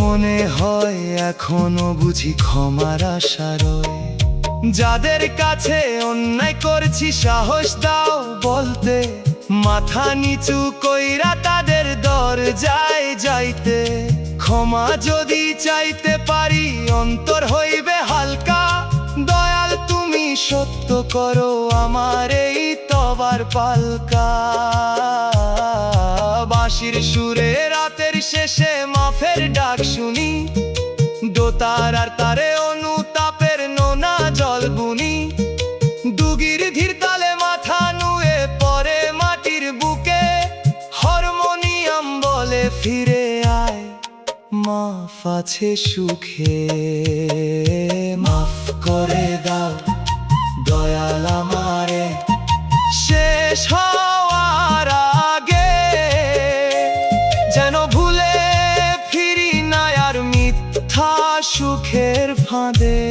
মনে হয় এখনো বুঝি ক্ষমার আশা রয়। যাদের কাছে অন্যায় করছি সাহস দাও বলতে। মাথা নিচু কইরা তাদের দরজায় যাইতে। ক্ষমা যদি চাইতে পারি অন্তর হইবে হালকা। দয়াল তুমি সত্য করো আমার এই তবার পালকা। বাঁশির সুরে রাতের শেষে মাফের ডাক শুনি। দোতার আর তারে অনুতাপের নোনা জল বুনি। দুগির ধীর তালে মাথা নুয়ে পরে মাটির বুকে। হারমোনিয়াম বলে ফিরে আয়, মাফ আছে সুখে। মাফ করে দাও দয়াল আমারে, শেষ হওয়ার আগে যেন ভুলে ফিরি না আর মিথ্যা সুখের ফাঁদে।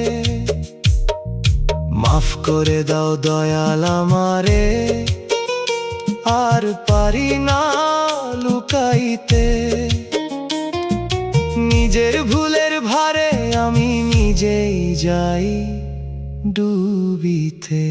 মাফ করে দাও দয়াল আমারে, আর পারি না লুকাইতে। নিজের ভুলের ভারে আমি নিজেই যাই ডুবিতে।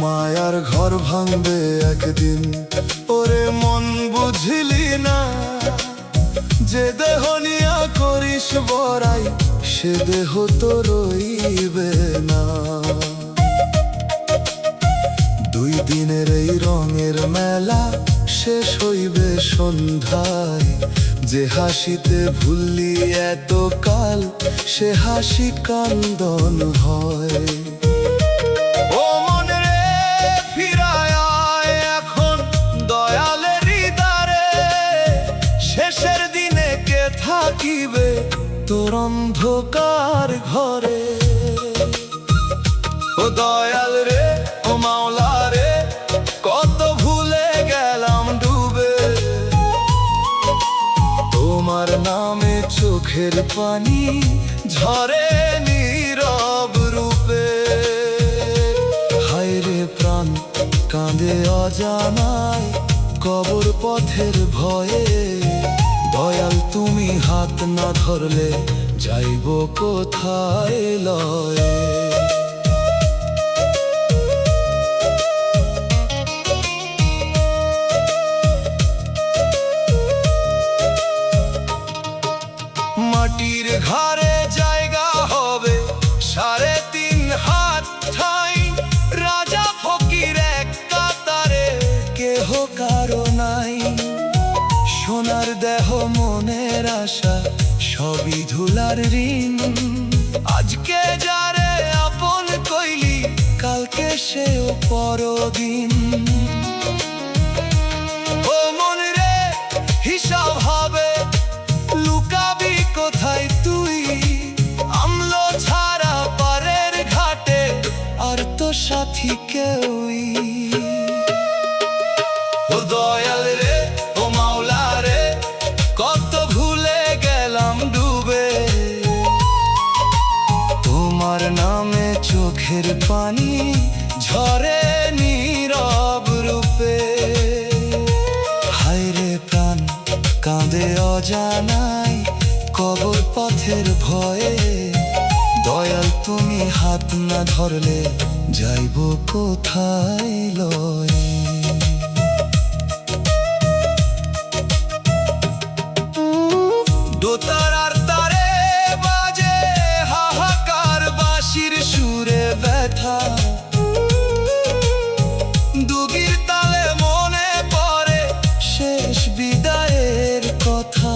মায়ার ঘর ভাঙবে একদিন, ওরে মন বুঝলি না। যে দেহ নিয়া করিস বড়াই, সে দেহ তো রইবে না। দুই দুই দিনের এই রঙের মেলা শেষ হইবে সন্ধ্যায়, যে হাসিতে ভুললি এত কাল সে হাসি কান্দন হয়। ও মন রে ফিরায় আয় এখন দয়ালের দ্বারে, শেষের দিনে কে থাকিবে তোর অন্ধকার ঘরে। ও দয়াল রে ও মাওলা রে, কত ভুলে গেলাম ডুবে, তোমার নামে চোখের পানি ঝরে নীরব রূপে। হায় রে প্রাণ কাঁদে অজানায় কবর পথের ভয়ে, দয়াল তুমি হাত না ধরলে যাইব কোথায় লয়ে। মাটির ঘরে জায়গা হবে 3.5 হাত ঠাই, রাজা ফকির এক কাতারে, কেহ কারো নাই, সোনার দেহ মনের আশা সবই ধুলার ঋণ। আজকে যারে আপন কইলি কালকে সেও পরদিন। ও মন রে হিসাব হবে, লুকাবি কোথায় তুই আমল ছাড়া পারের ঘাটে, আর তো সাথী কেউই। ও দয়াল রে ও মাওলা রে, কত ভুলে গেলাম ডুবে, তোমার নামে চোখের পানি ঝরে নীরব রূপে। হায় রে প্রাণ কাঁদে অজানায় কবর পথের ভয়ে, দয়াল তুমি হাত না ধরলে যাইব কোথায় লয়ে। দোতারার তারে বাজে হাহাকার বাঁশির সুরে ব্যথা, দুগির তালে মনে পড়ে শেষ বিদায়ের কথা।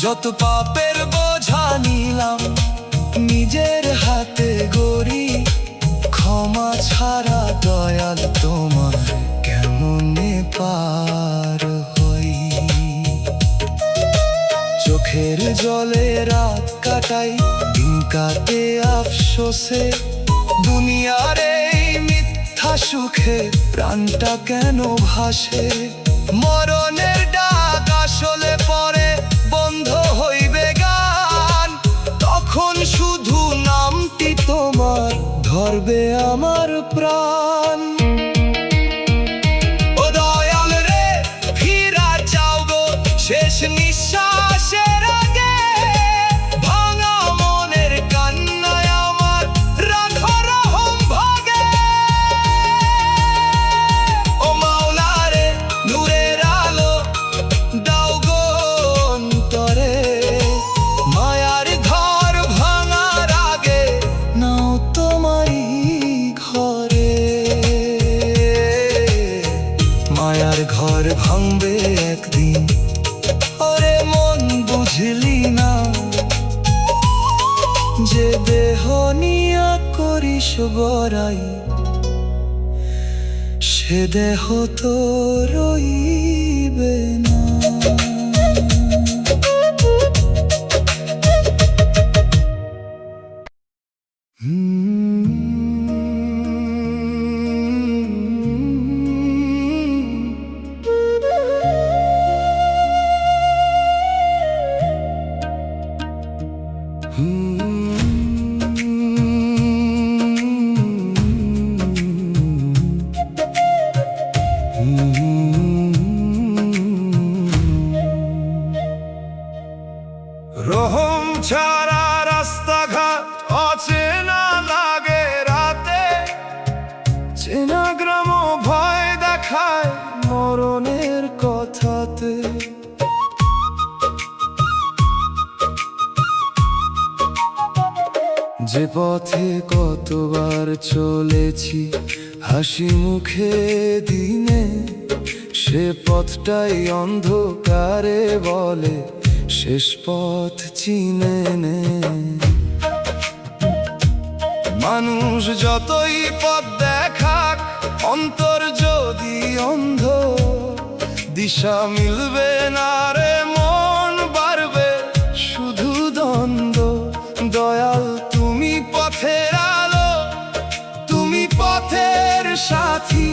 যত পাপের বোঝা নিলাম নিজের হাতে গড়ি, ক্ষমা ছাড়া দয়াল তোমার কেমনে পার হই। চোখের জলে রাত কাটাই দিন কাটে আফসোসে, দুনিয়ার এই মিথ্যা সুখে প্রাণটা কেন ভাসে। মরণের ডাক আসলে পরে বন্ধ হইবে গান, তখন শুধু নামটি তোমার ধরবে আমার প্রাণ। ও দয়াল রে ফিরা চাও গো শেষ নিঃশ্বাসের আগে, ভাঙা মনের কান্নায় আমার রাখো রহম ভাগে। ও মাওলা রে নূরের আলো দাও গো অন্তরে, মায়ার ঘর ভাঙার আগে নাও তোমারই ঘরে। মায়ার ঘর ভাঙবে একদিন, ওরে মন বুঝলি না, যে দেহ নিয়া করিস বড়াই সে দেহ তো রইবে না। যে পথে কতবার চলেছি হাসি মুখে দিনে, সে পথটাই অন্ধকারে বলে শেষ পথ চিনে নে। মানুষ যতই পথ দেখাক, অন্তর যদি অন্ধ, দিশা মিলবে না রে, মন বাড়বে শুধু দ্বন্দ্ব। দয়াল তুমি পথের আলো, তুমি পথের সাথী,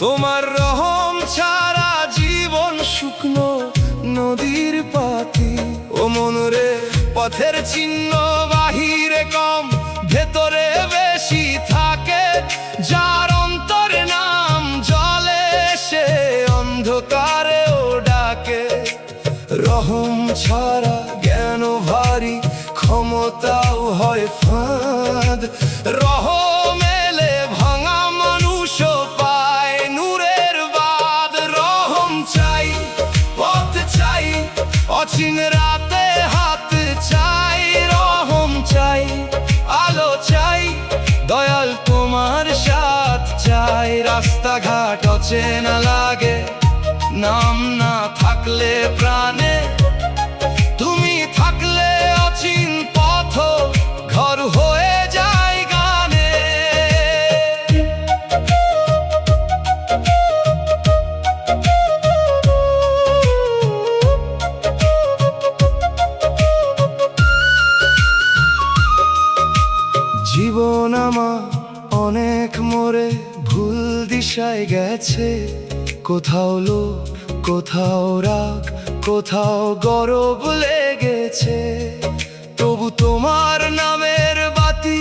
তোমার রহম ছাড়া জীবন শুকনো নদীর পাতি। ও মনরে পথের চিহ্ন বাহিরে কম, ভেতরে বেশি থাকে, যার অন্তরে নাম জলে সে অন্ধকারেও ডাকে। রহম ছাড়া জ্ঞান ভারী, ক্ষমতাও হয় ফাঁদ। রহম এলে ভাঙা মানুষও পায় নূরের বাদ। রহম চাই, পথ চাই, অচিন রাতে হাত চাই। রহম চাই, আলো চাই, দয়াল তোমার সাথ চাই। রাস্তাঘাট অচেনা লাগে, নাম না থাকলে প্রাণে, তুমি থাকলে অচিন পথ ঘর হয়ে যায় গানে। জীবন আমার অনেক মোড়ে ভুল দিশায় গেছে, কোথাও লোভ, কোথাও রাগ, কোথাও গরব লেগেছে। তবু তোমার নামের বাতি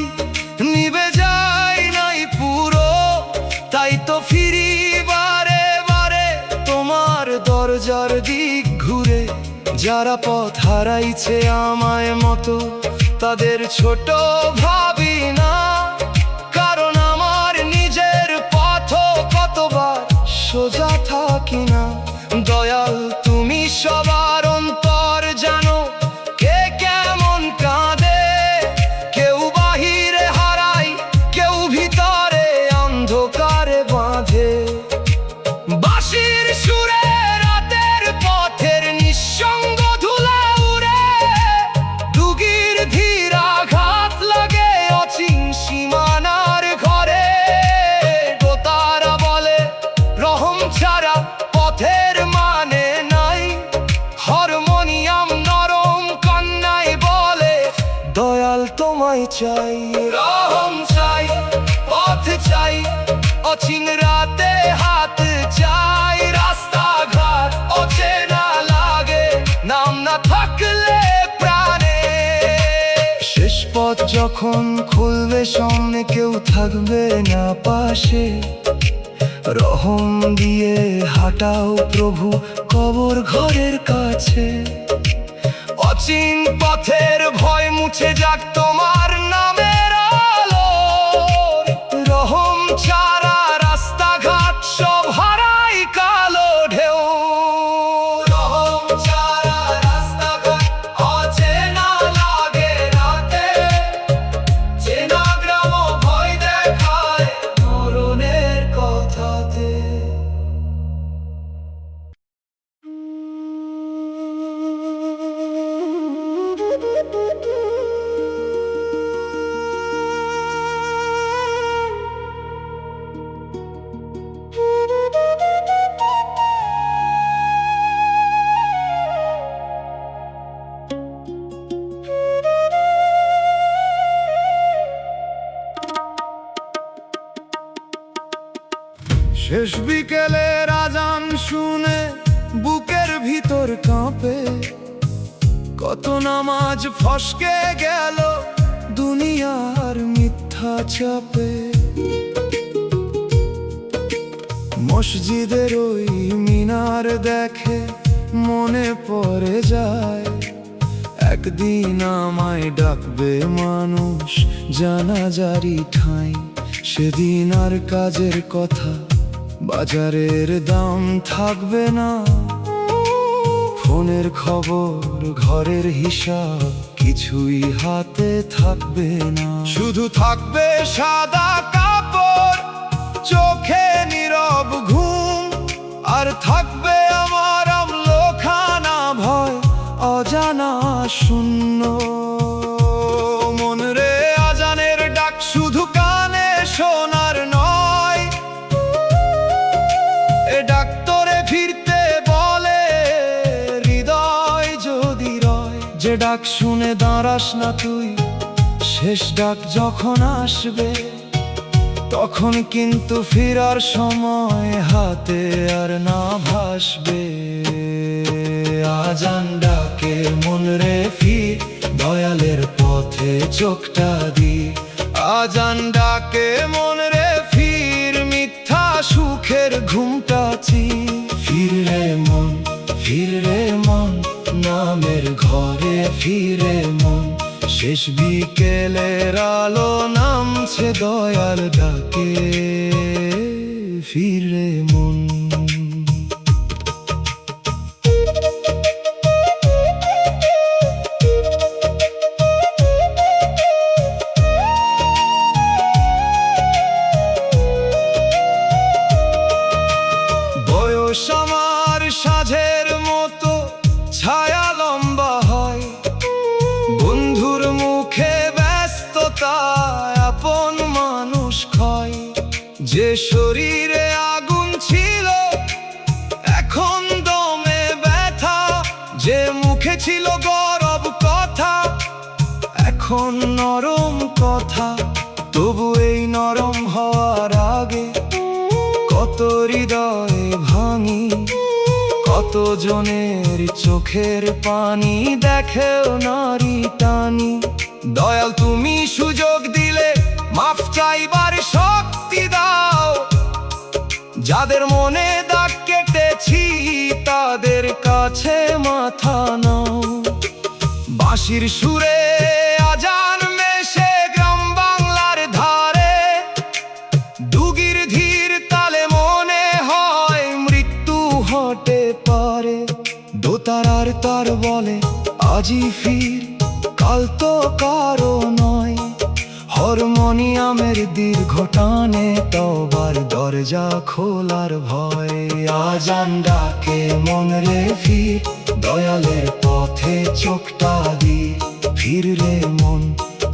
নিভে যায় নাই পুরো, তাই তো ফিরি বারে বারে তোমার দরজার দিক ঘুরে। যারা পথ হারাইছে আমায় মতো, তাদের ছোট ভাবি না, কারণ আমার নিজের পথ কতবার সোজা থাকি না। দয়াল তুমি সবার অন্তর জানো, কে কেমন কাঁদে। কেউ বাহিরে হারায়, কেউ ভিতরে অন্ধকারে বাঁধে। বাঁশির সুরে রাতের পথের নিঃসঙ্গ ধুলা উড়ে, ডুগির ধীর আঘাত লাগে অচিন সীমানার ঘরে। দোতারা বলে রহম ছাড়া পথের মানে নাই, হারমোনিয়াম নরম কান্নাই বলে দয়াল তোমায় চাই। রহম চাই, পথ চাই, অচিন রাতে হাত চাই। রাস্তাঘাট অচেনা লাগে, নাম না থাকলে প্রাণে। শেষ পথ যখন খুলবে সামনে, কেউ থাকবে না পাশে। রহম দিয়ে হাঁটাও প্রভু কবর ঘরের কাছে। অচিন পথের ভয় মুছে যাক তোমার নামের আলো। রহম ছাড়া রাস্তাঘাট সব হারাই কালো ঢেউ। রহম ছাড়া রাস্তাঘাট অচেনা লাগে রাতে, চেনা গ্রাম ভয় দেখায় মরণের কথাতে। শেষ বিকেলের আজান শুনে বুকের ভিতর কাঁপে, কত নামাজ ফসকে গেল দুনিয়ার মিথ্যা চাপে। মসজিদের ওই মিনার দেখে মনে পড়ে যায়, একদিন আমায় ডাকবে মানুষ জানাজারি ঠাঁই। সেদিন আর কাজের কথা, বাজারের দাম থাকবে না, ফোনের খবর, ঘরের হিসাব কিছুই হাতে থাকবে না, শুধু থাকবে সাদা কাপড়, চোখে নীরব ঘুম, আর থাকবে আমার আমলখানা ভয় অজানা শূন্য মন রে। আজানের ডাক শুধু কানে শোনার নয়, এ ডাক তোরে ফিরতে বলে হৃদয় যদি রয়। যে ডাক শুনে দাঁড়াস না তুই, শেষ ডাক যখন আসবে, তখন কিন্তু ফেরার সময় হাতে আর না ভাসবে। আজান ডাকে মন রে ফির, দয়ালের পথে চোখটা দি। আজান ডাকে মন রে ফির, মিথ্যা সুখের ঘুমটা চির। ফির রে মন, ফির রে মন, নামের ঘরে ফিরে মন। শেষ বিকেলের আলো নামছে, দয়াল ডাকে ফিরে মন। বয়স আমার সাঝের মতো, ছায়া লম্বা হয়, বন্ধুর মুখে ব্যস্ততা, আপন মানুষ ক্ষয়। যে শরীরে আগুন ছিল এখন দমে ব্যথা, যে মুখে ছিল গরব কথা এখন নরম কথা। তবু এই নরম হওয়ার আগে কত হৃদয় ভাঙি, কত জনের চোখের পানি দেখেও নারী টানি। দয়াল তুমি সুযোগ দিলে মাফ চাইবার শক্তি দাও, যাদের মনে দাগ কেটেছি তাদের কাছে মাথা নাও। বাঁশির সুরে আজান মেশে গ্রাম বাংলার ধারে, দুগির ধীর তালে মনে হয় মৃত্যু হতে পারে। দোতারার তার বলে আজি ফির, কাল তো কারো নয়। হারমোনিয়ামের দীর্ঘ টানে তবার দরজা খোলার ভয়। আজান ডাকে মন রে ফির, দয়ালের পথে চোখটা দি। ফির রে মন,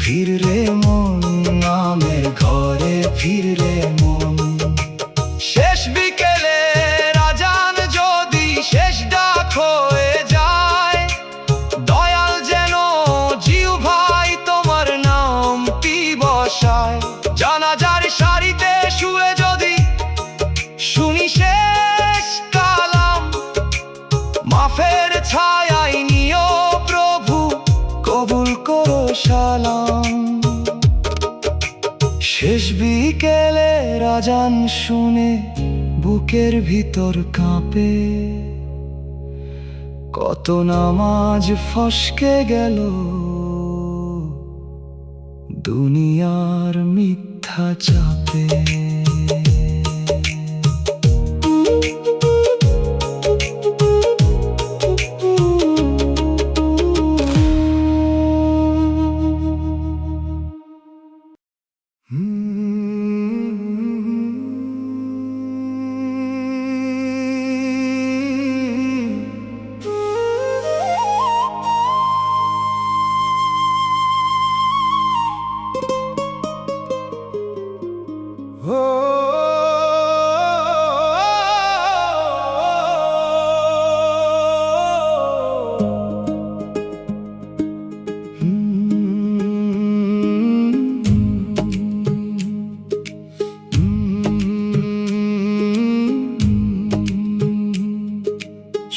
ফির রে মন, নামের ঘরে ফির রে মন। শেষ বিকেলে আজান যদি শেষ ডাক হয়ে যায়, দয়াল যেন জিউ ভাই তোমার নামটি বসায়। জানাজার সারিতে শুয়ে যদি শুনি শেষ কালাম, মাফের ছায়ায় নিও প্রভু কবুল করো সালাম। শেষ বিকেলে আজান শুনে বুকের ভিতর কাঁপে, কত নামাজ ফসকে গেল দুনিয়ার মিথ্যা চাপে।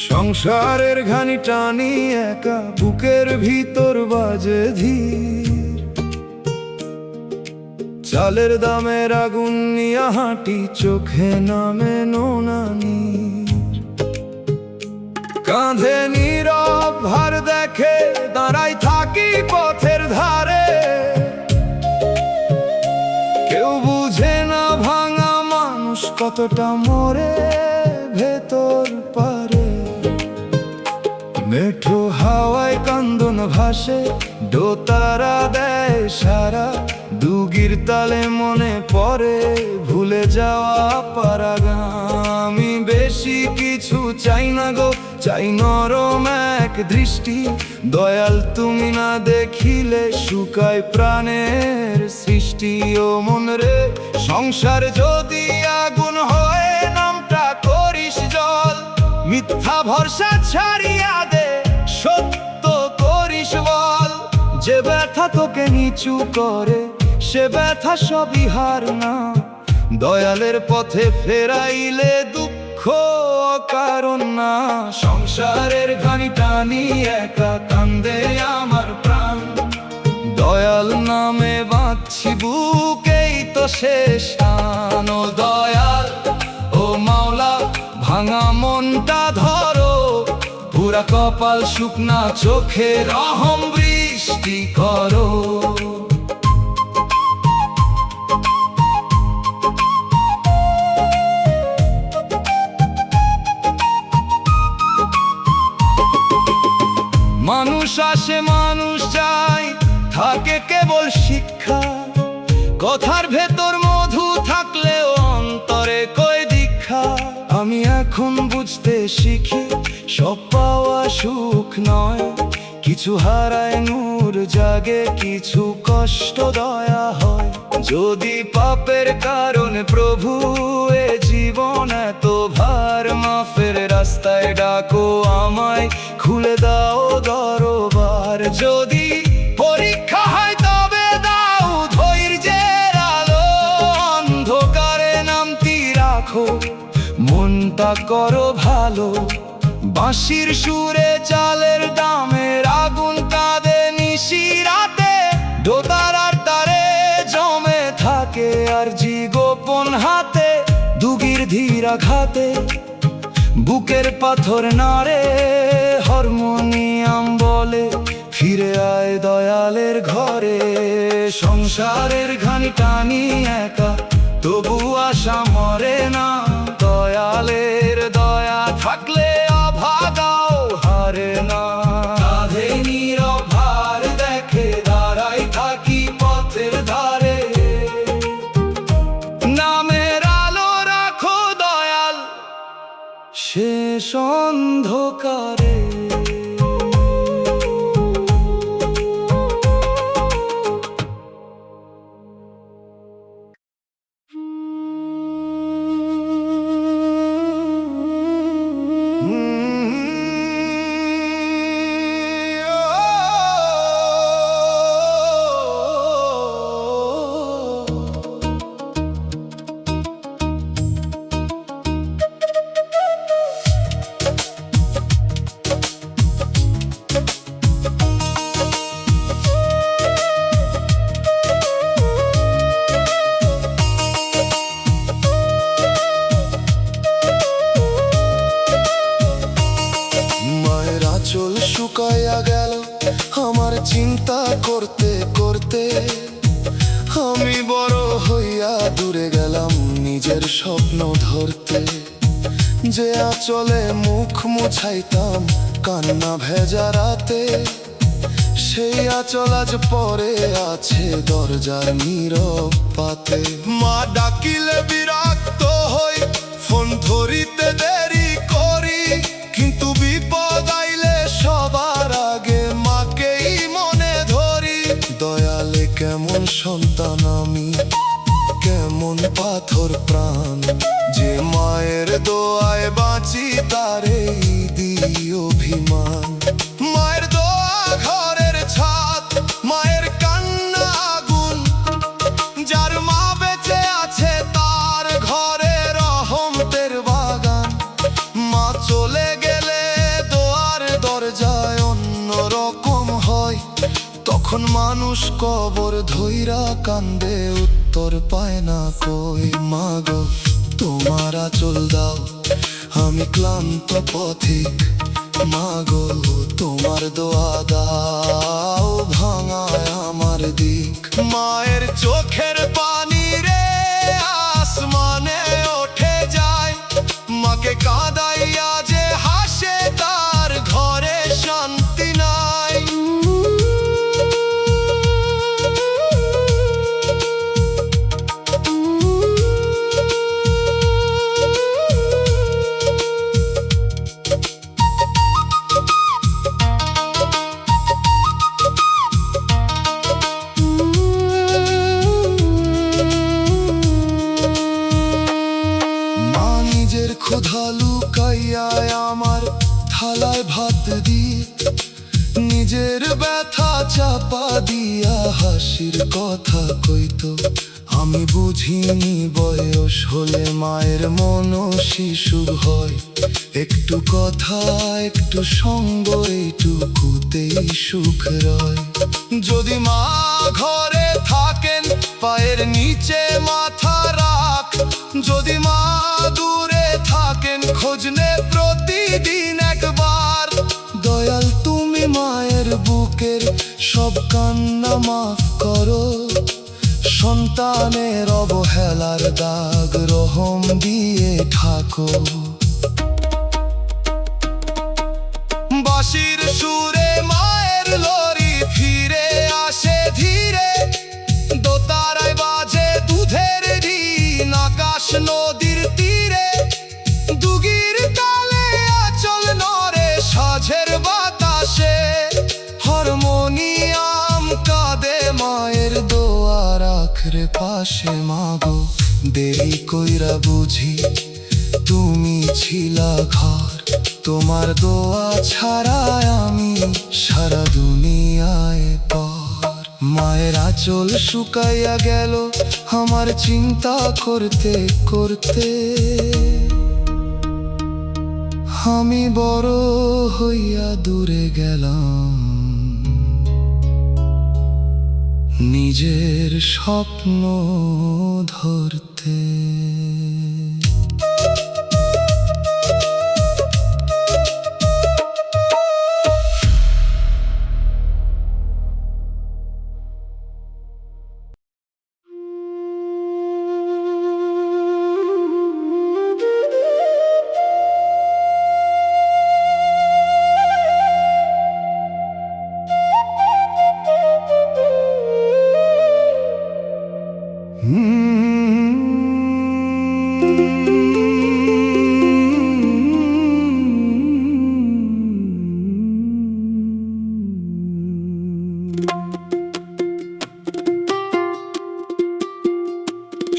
সংসারের ঘানি টানি একা, বুকের ভিতর বাজে ধীর। চালের দামের আগুন নিয়া হাঁটি, চোখে নামে নোনা নীর। কাঁধে নীরব ভার দেখে দাঁড়াই থাকি পথের ধারে। কেউ বুঝে না ভাঙা মানুষ কতটা মরে ভেতর পারে। মেঠো হাওয়ায় কান্দন ভাসে, দোতারা দেয় সারা, দুগির তালে মনে পড়ে ভুলে যাওয়া পারাগান। আমি বেশি কিছু চাই না গো, চাই নরম এক দৃষ্টি। দয়াল তুমি না দেখিলে শুকায় প্রাণের সৃষ্টি। ও মন রে, সংসার যদি আগুন হয়ে নামটা করিস জল। মিথ্যা ভরসা ছাড়িয়া দে, সত্য করিস বল। যে ব্যথা তোকে নিচু করে, সে ব্যথা সবই হার না। দয়ালের পথে ফেরাইলে দুঃখ কারণ না। সংসারের ঘানি টানি একা কান্দে আমার প্রাণ। দয়াল নামে বাঁচছি বুকেই তো শেষ টান। ও দয়াল, ও মাওলা, ভাঙা মনটা ধরো। পুরা কপাল শুকনা চোখে রহম বৃষ্টি করো। মানুষ আসে মানুষ যায়, থাকে কেবল শিক্ষা। কথার ভেতর মধু থাকলেও অন্তরে কই দীক্ষা। আমি এখন বুঝতে শিখি, সব পাওয়া সুখ নয়। কিছু হারায় নূর জাগে, কিছু কষ্ট দয়া হয়। যদি পাপের কারণে প্রভু এ জীবন এত ভার, মাফের রাস্তায় ডাকো আমায়, খুলে দাও দরবার। যদি পরীক্ষা হয় তবে দাও ধৈর্যের আলো। অন্ধকারে নামতি রাখো, মনটা করো ভালো। বাঁশির সুরে চালের দামের আগুন কাঁদে নিশি রাতে। দোতারার তারে জমে থাকে আর জি গোপন হাতে। দুগির ধীর আঘাতে বুকের পাথর নাড়ে। হারমোনিয়াম বলে ফিরে আয় দয়ালের ঘরে। সংসারের ঘানি টানি একা, তবু আশা মরে না। দয়ালের দয়া থাকলে অভাগাও হারে না। কাঁধে নীরব ভার দেখে দাঁড়াই থাকি পথের ধারে। নামের আলো রাখো দয়াল শেষ অন্ধকারে। শুকাইয়া গেল আমার চিন্তা করতে করতে। আমি বড় হইয়া দূরে গেলাম নিজের স্বপ্ন ধরতে। যে আঁচলে মুখ মুছাইতাম কান্না ভেজা রাতে, সেই আঁচল আজ পরে আছে দরজার নীরব পাতে। মা ডাকিলে বিরক্ত হই, ফোন ধরিতে দেরি করি। কিন্তু বিপদ আইলে সবার আগে মাকেই মনে ধরি। দয়ালে কেমন সন্তান আমি, কেমন পাথর প্রাণ। যে মায়ের দোয়ায় বাঁচি তারে দিই অভিমান। মায়ের দোয়া ঘরের ছাদ, মায়ের কান্না আগুন। যার মা বেঁচে আছে তার ঘরে রহমতের বাগান। মা চলে গেলে দোয়ার দরজায় অন্য রকম হয়। তখন মানুষ কবর ধইরা কান্দে, উত্তর পায় না কই। মাগো তোমার আঁচল দাও, আমি ক্লান্ত পথিক। মাগো তোমার দোয়া দাও, ভাঙায় আমার দিক। মায়ের চোখের পানি রে আসমানে ওঠে যায়। মাকে কাঁদাইয়া যে হাসে তার ঘরে শান্তি নাই। থালায় ভাত দিয়ে নিজের ব্যথা চাপা দিয়া হাসির কথা কইতো। আমি বুঝিনি বয়স হলে মায়ের মনও শিশু হয়। একটু কথা একটু সঙ্গ এইটুকুতেই সুখ রয়। যদি মা ঘরে থাকেন পায়ের নিচে মাথা রাখ, যদি মা দূরে থাকেন খোঁজ নে প্রতিদিন একবার। দয়াল তুমি মায়ের বুকের সব কান্না মাফ করো, সন্তানের অবহেলার দাগ রহম দিয়ে ঠাকো। বাঁশির সুরে মায়ের লরি ফিরে আসে ধীরে, দোতারায় বাজে দুধের ঋণ আকাশ নদীর তীরে। দুগির তালে আচল নরে সাঝের বাতাসে, হারমোনিয়াম কাঁদে মায়ের দোয়ার আখরে পাশে। মাগো দেরি কইরা বুঝি তুমি ছিলা ঘর, তোমার দোয়া ছাড়া আমি সারা দুনিয়ায় পর। মায়ের আঁচল শুকাইয়া গেল আমার চিন্তা করতে করতে, আমি বড় হইয়া দূরে গেলাম নিজের স্বপ্ন ধরতে।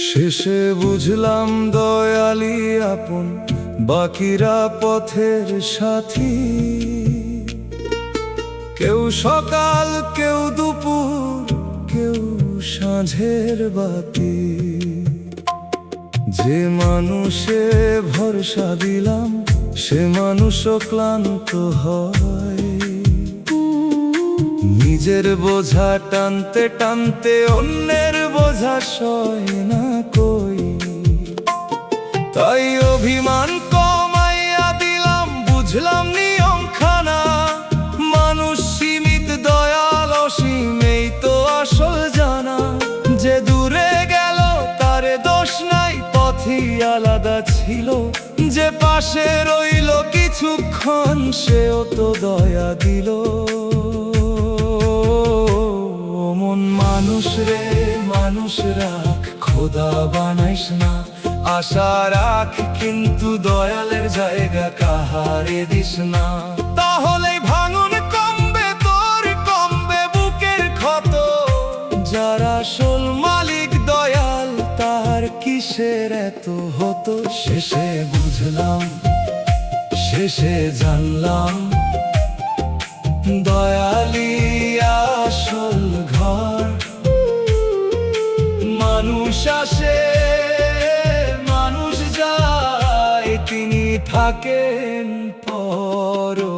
শেষে বুঝলাম দয়ালি আপন, বাকিরা পথের সাথী। কেউ সকাল কেউ দুপুর কেউ সাঁঝের বাতি। যে মানুষে ভরসা দিলাম সে মানুষও ক্লান্ত হয়। নিজের বোঝা টানতে টানতে অন্যের বোঝা সয় না কই। তাই অভিমান কমাইয়া দিলাম, বুঝলাম নিয়ম খানা। মানুষ সীমিত দয়াল অসীম এই তো আসল জানা। যে দূরে গেল তারে দোষ নাই, পথই আলাদা ছিল। যে পাশে রইল কিছুক্ষণ সেও তো দয়া দিল। মন মানুষ রে মানুষ রাখ, খোদা বানাইস না। আশা রাখ কিন্তু দয়ালের জায়গা কাহারে দিস না। তাহলে ভাঙন কমবে তোর, কমবে বুকের ক্ষত। যারা আসল মালিক দয়াল তার কিসের এত হতো। শেষে বুঝলাম শেষে জানলাম দয়ালি আসল ঘর। মানুষ আসে মানুষ যায়, তিনি থাকেন পরপর।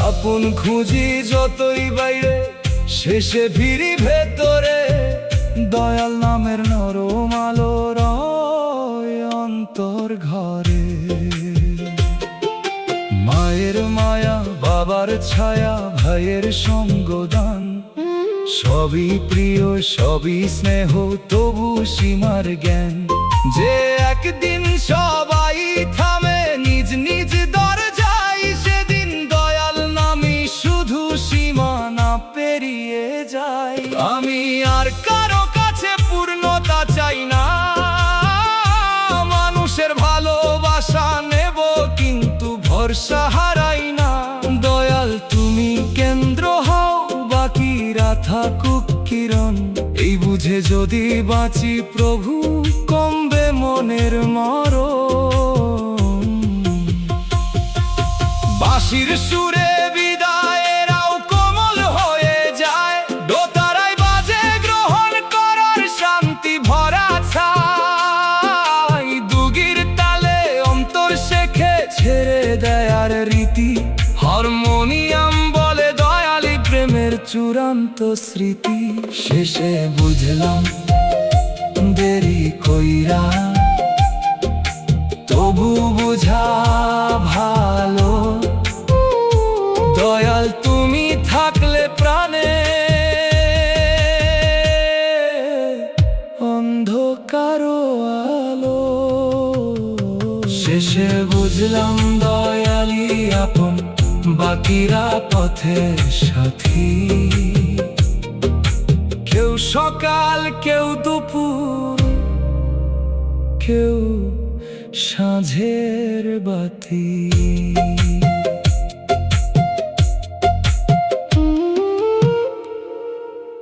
আপন খুঁজি যতই বাইরে শেষে ফিরি ভেতরে। দয়াল নামের নরম আলো রয় অন্তর ঘরে। মায়ের মায়া বাবার ছায়া ভাইয়ের সঙ্গদান, সবই প্রিয় সবই স্নেহ তবু সীমার জ্ঞান। যে একদিন সবাই থামে নিজ নিজ দরজায়, সেদিন দয়াল নামি শুধু সীমানা পেরিয়ে যায়। আমি আর কারো কাছে পূর্ণতা চাই না, মানুষের ভালোবাসা নেব কিন্তু ভরসা হারাই না। দয়াল তুমি কেন থাকুক কিরণ, এই বুঝে যদি বাঁচি প্রভু কমবে মনের মরণ। বাঁশির সুরে বিদায়েরাও কোমল হয়ে যায়, দোতারায় বাজে গ্রহণ করার শান্তি ভরা ছাই। দুগির তালে অন্তর শেখে ছেড়ে দেয় আর রীতি, হারমোনিয়াম বলে দয়ালি প্রেমের চূড়ান্ত স্মৃতি। শেষে বুঝলাম দেরি কইরা, তবু বুঝা ভালো, দয়াল তুমি থাকলে প্রাণে অন্ধকার আলো। শেষে বুঝলাম দয়ালি আপন, বাকিরা পথের সাথী। কেউ সকাল, কেউ দুপুর, কেউ সাঁঝের বাতি।